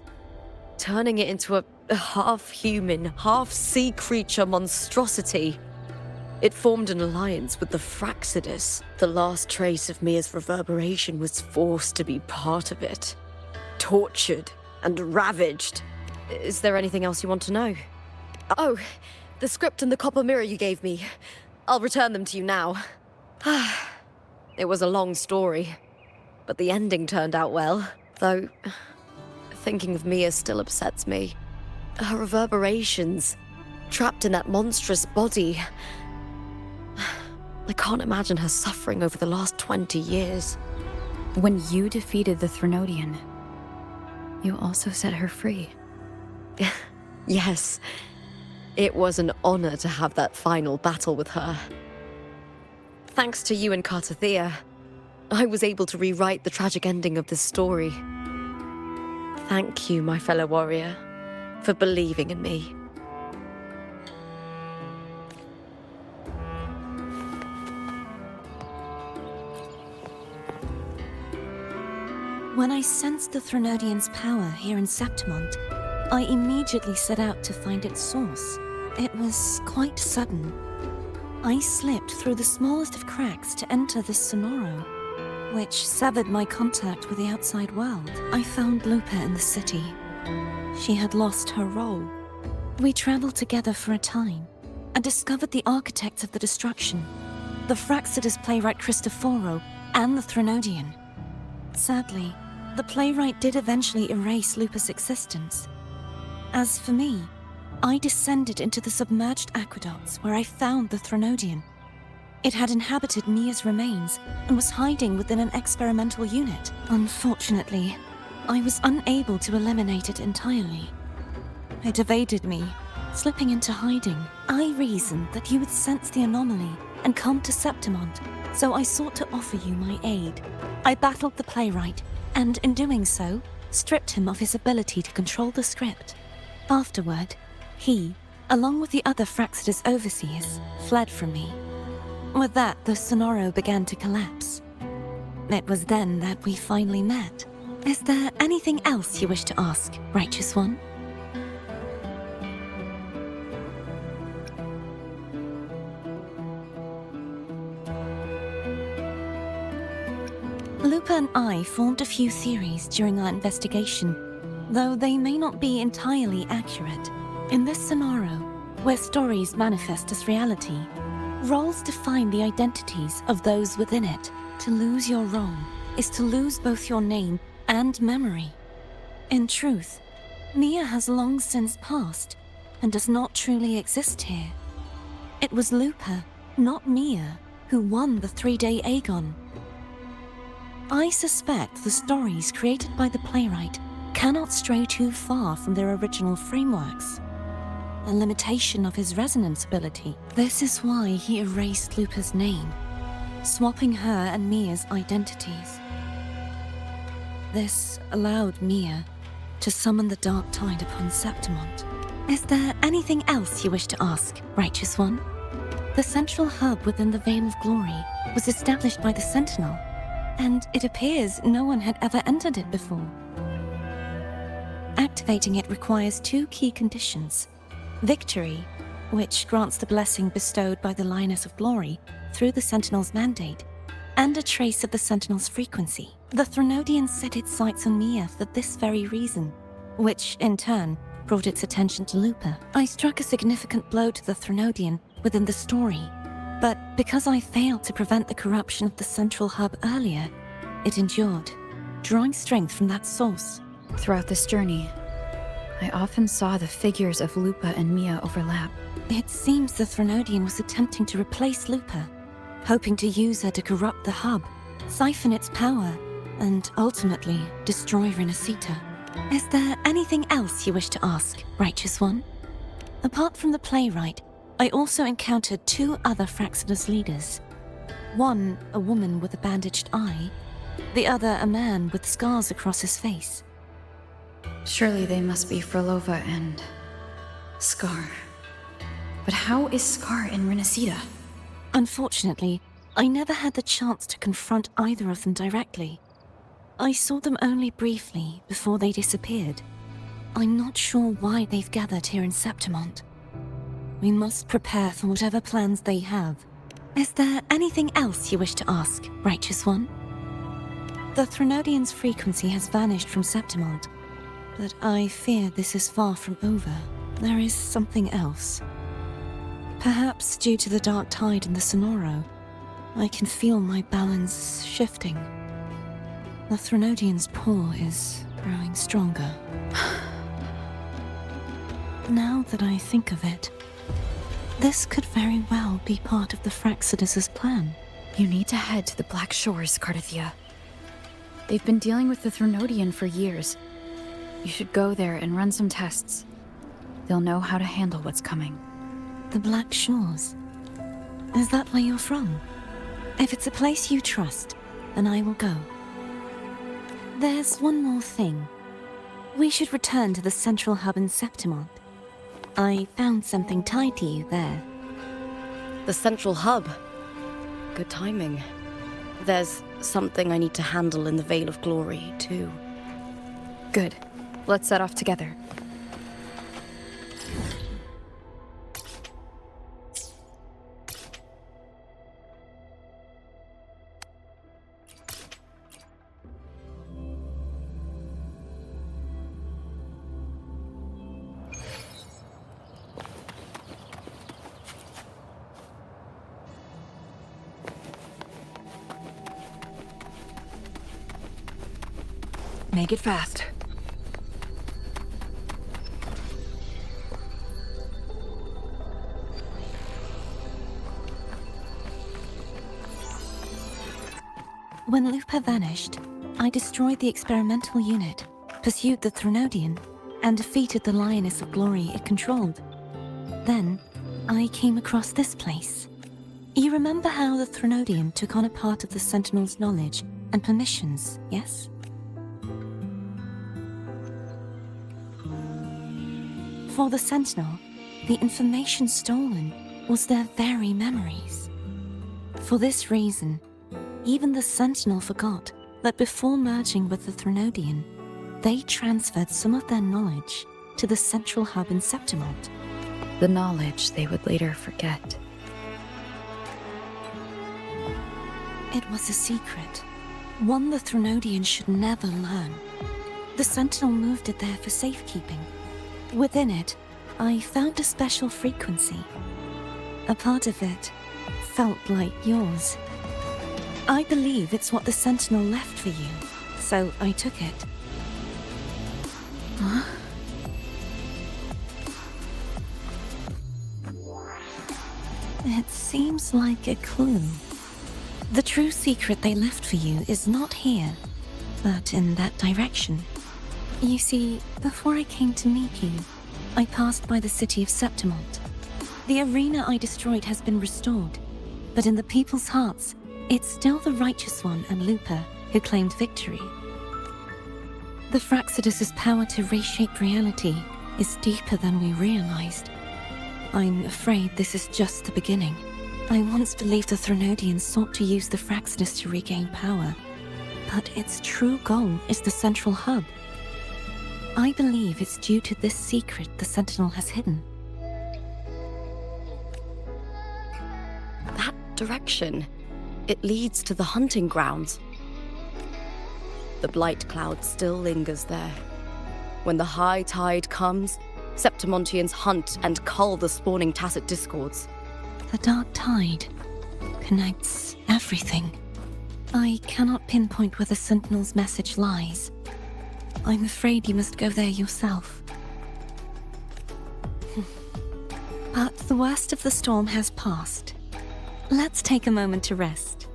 turning it into a half-human, half-sea creature monstrosity. It formed an alliance with the Fraxidus. The last trace of Mia's reverberation was forced to be part of it. Tortured and ravaged. Is there anything else you want to know? Oh, the script and the copper mirror you gave me. I'll return them to you now. It was a long story, but the ending turned out well. Though, thinking of Mia still upsets me. Her reverberations, trapped in that monstrous body. I can't imagine her suffering over the last 20 years. When you defeated the Threnodian, you also set her free. Yes. It was an honor to have that final battle with her. Thanks to you and Cartathea, I was able to rewrite the tragic ending of this story. Thank you, my fellow warrior, for believing in me. When I sensed the Threnodian's power here in Septimont, I immediately set out to find its source. It was quite sudden. I slipped through the smallest of cracks to enter the Sonoro, which severed my contact with the outside world. I found Lupa in the city. She had lost her role. We traveled together for a time and discovered the architects of the destruction, the Fraxidus playwright Cristoforo and the Threnodian. Sadly, the playwright did eventually erase Lupa's existence. As for me, I descended into the submerged aqueducts where I found the Threnodian. It had inhabited Mia's remains and was hiding within an experimental unit. Unfortunately, I was unable to eliminate it entirely. It evaded me, slipping into hiding. I reasoned that you would sense the anomaly and come to Septimont, so I sought to offer you my aid. I battled the playwright, and in doing so, stripped him of his ability to control the script. Afterward, he, along with the other Fraxidus overseers, fled from me. With that, the Sonoro began to collapse. It was then that we finally met. Is there anything else you wish to ask, Righteous One? Lupa and I formed a few theories during our investigation, though they may not be entirely accurate. In this scenario, where stories manifest as reality, roles define the identities of those within it. To lose your role is to lose both your name and memory. In truth, Mia has long since passed and does not truly exist here. It was Lupa, not Mia, who won the 3-day Aegon. I suspect the stories created by the playwright cannot stray too far from their original frameworks, a limitation of his resonance ability. This is why he erased Lupa's name, swapping her and Mia's identities. This allowed Mia to summon the Dark Tide upon Septimont. Is there anything else you wish to ask, Righteous One? The central hub within the Veil of Glory was established by the Sentinel, and it appears no one had ever entered it before. Activating it requires 2 key conditions: victory, which grants the blessing bestowed by the Lioness of Glory through the Sentinel's mandate, and a trace of the Sentinel's frequency. The Threnodian set its sights on Mia for this very reason, which, in turn, brought its attention to Lupa. I struck a significant blow to the Threnodian within the story, but because I failed to prevent the corruption of the central hub earlier, it endured, drawing strength from that source. Throughout this journey, I often saw the figures of Lupa and Mia overlap. It seems the Threnodian was attempting to replace Lupa, hoping to use her to corrupt the hub, siphon its power, and ultimately destroy Renacita. Is there anything else you wish to ask, Righteous One? Apart from the playwright, I also encountered 2 other Fraxidus leaders. One, a woman with a bandaged eye, the other a man with scars across his face. Surely they must be Frolova and Scar. But how is Scar in Renacita? Unfortunately, I never had the chance to confront either of them directly. I saw them only briefly before they disappeared. I'm not sure why they've gathered here in Septimont. We must prepare for whatever plans they have. Is there anything else you wish to ask, Righteous One? The Threnodian's frequency has vanished from Septimont, but I fear this is far from over. There is something else. Perhaps due to the Dark Tide in the Sonoro, I can feel my balance shifting. The Threnodian's pull is growing stronger. Now that I think of it, this could very well be part of the Fraxidus' plan. You need to head to the Black Shores, Cardathia. They've been dealing with the Threnodian for years. You should go there and run some tests. They'll know how to handle what's coming. The Black Shores? Is that where you're from? If it's a place you trust, then I will go. There's one more thing. We should return to the central hub in Septimont. I found something tied to you there. The central hub. Good timing. There's something I need to handle in the Veil of Glory, too. Good. Let's set off together. Make it fast. When Lupa vanished, I destroyed the experimental unit, pursued the Threnodian, and defeated the Lioness of Glory it controlled. Then, I came across this place. You remember how the Threnodian took on a part of the Sentinel's knowledge and permissions, yes? For the Sentinel, the information stolen was their very memories. For this reason, even the Sentinel forgot that before merging with the Threnodian, they transferred some of their knowledge to the central hub in Septimont. The knowledge they would later forget. It was a secret, one the Threnodian should never learn. The Sentinel moved it there for safekeeping. Within it, I found a special frequency. A part of it felt like yours. I believe it's what the Sentinel left for you, so I took it. Huh? It seems like a clue. The true secret they left for you is not here, but in that direction. You see, before I came to meet you, I passed by the city of Septimont. The arena I destroyed has been restored, but in the people's hearts, it's still the Righteous One and Lupa who claimed victory. The Fraxidus' power to reshape reality is deeper than we realized. I'm afraid this is just the beginning. I once believed the Threnodians sought to use the Fraxidus to regain power, but its true goal is the central hub. I believe it's due to this secret the Sentinel has hidden. That direction, it leads to the hunting grounds. The blight cloud still lingers there. When the high tide comes, Septimontians hunt and cull the spawning Tacit discords. The dark tide connects everything. I cannot pinpoint where the Sentinel's message lies. I'm afraid you must go there yourself. But the worst of the storm has passed. Let's take a moment to rest.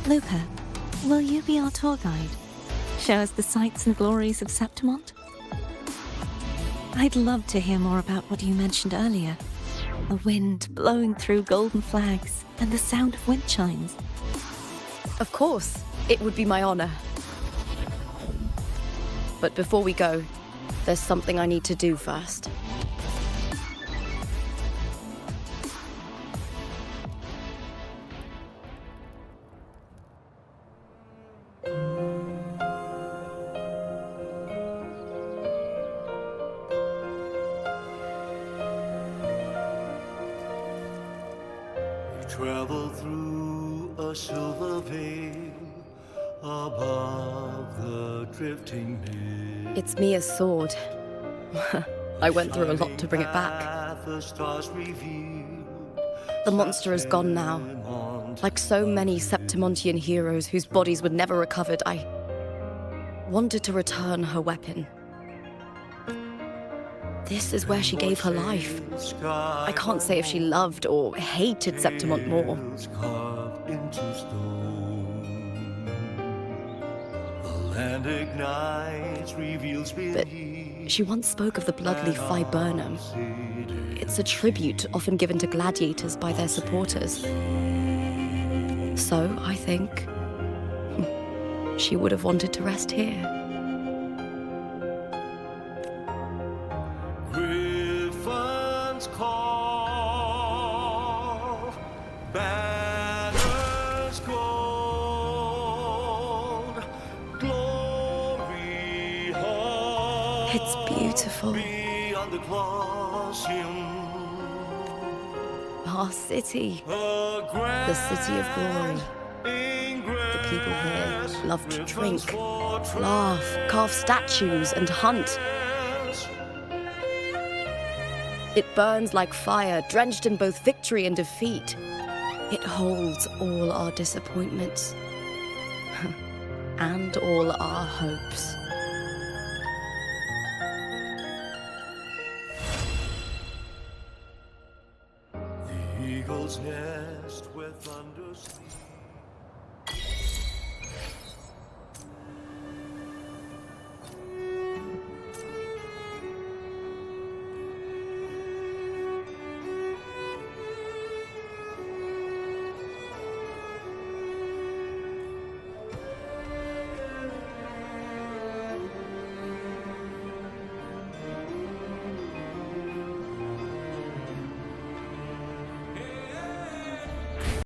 Lupa, will you be our tour guide? Show us the sights and glories of Septimont? I'd love to hear more about what you mentioned earlier. The wind blowing through golden flags and the sound of wind chimes. Of course, it would be my honor. But before we go, there's something I need to do first. Travel through a silver veil above the drifting mist. It's Mia's sword. I went through a lot to bring it back. The monster is gone now. Like so many Septimontian heroes whose bodies were never recovered, I wanted to return her weapon. This is where she gave her life. I can't say if she loved or hated Septimont more. But she once spoke of the bloodleaf viburnum. It's a tribute often given to gladiators by their supporters. So, I think, she would have wanted to rest here. It's beautiful. Our city. The city of glory. The people here love to drink, laugh, carve statues, and hunt. It burns like fire, drenched in both victory and defeat. It holds all our disappointments. And all our hopes. Eagle's nest where thunder sleeps.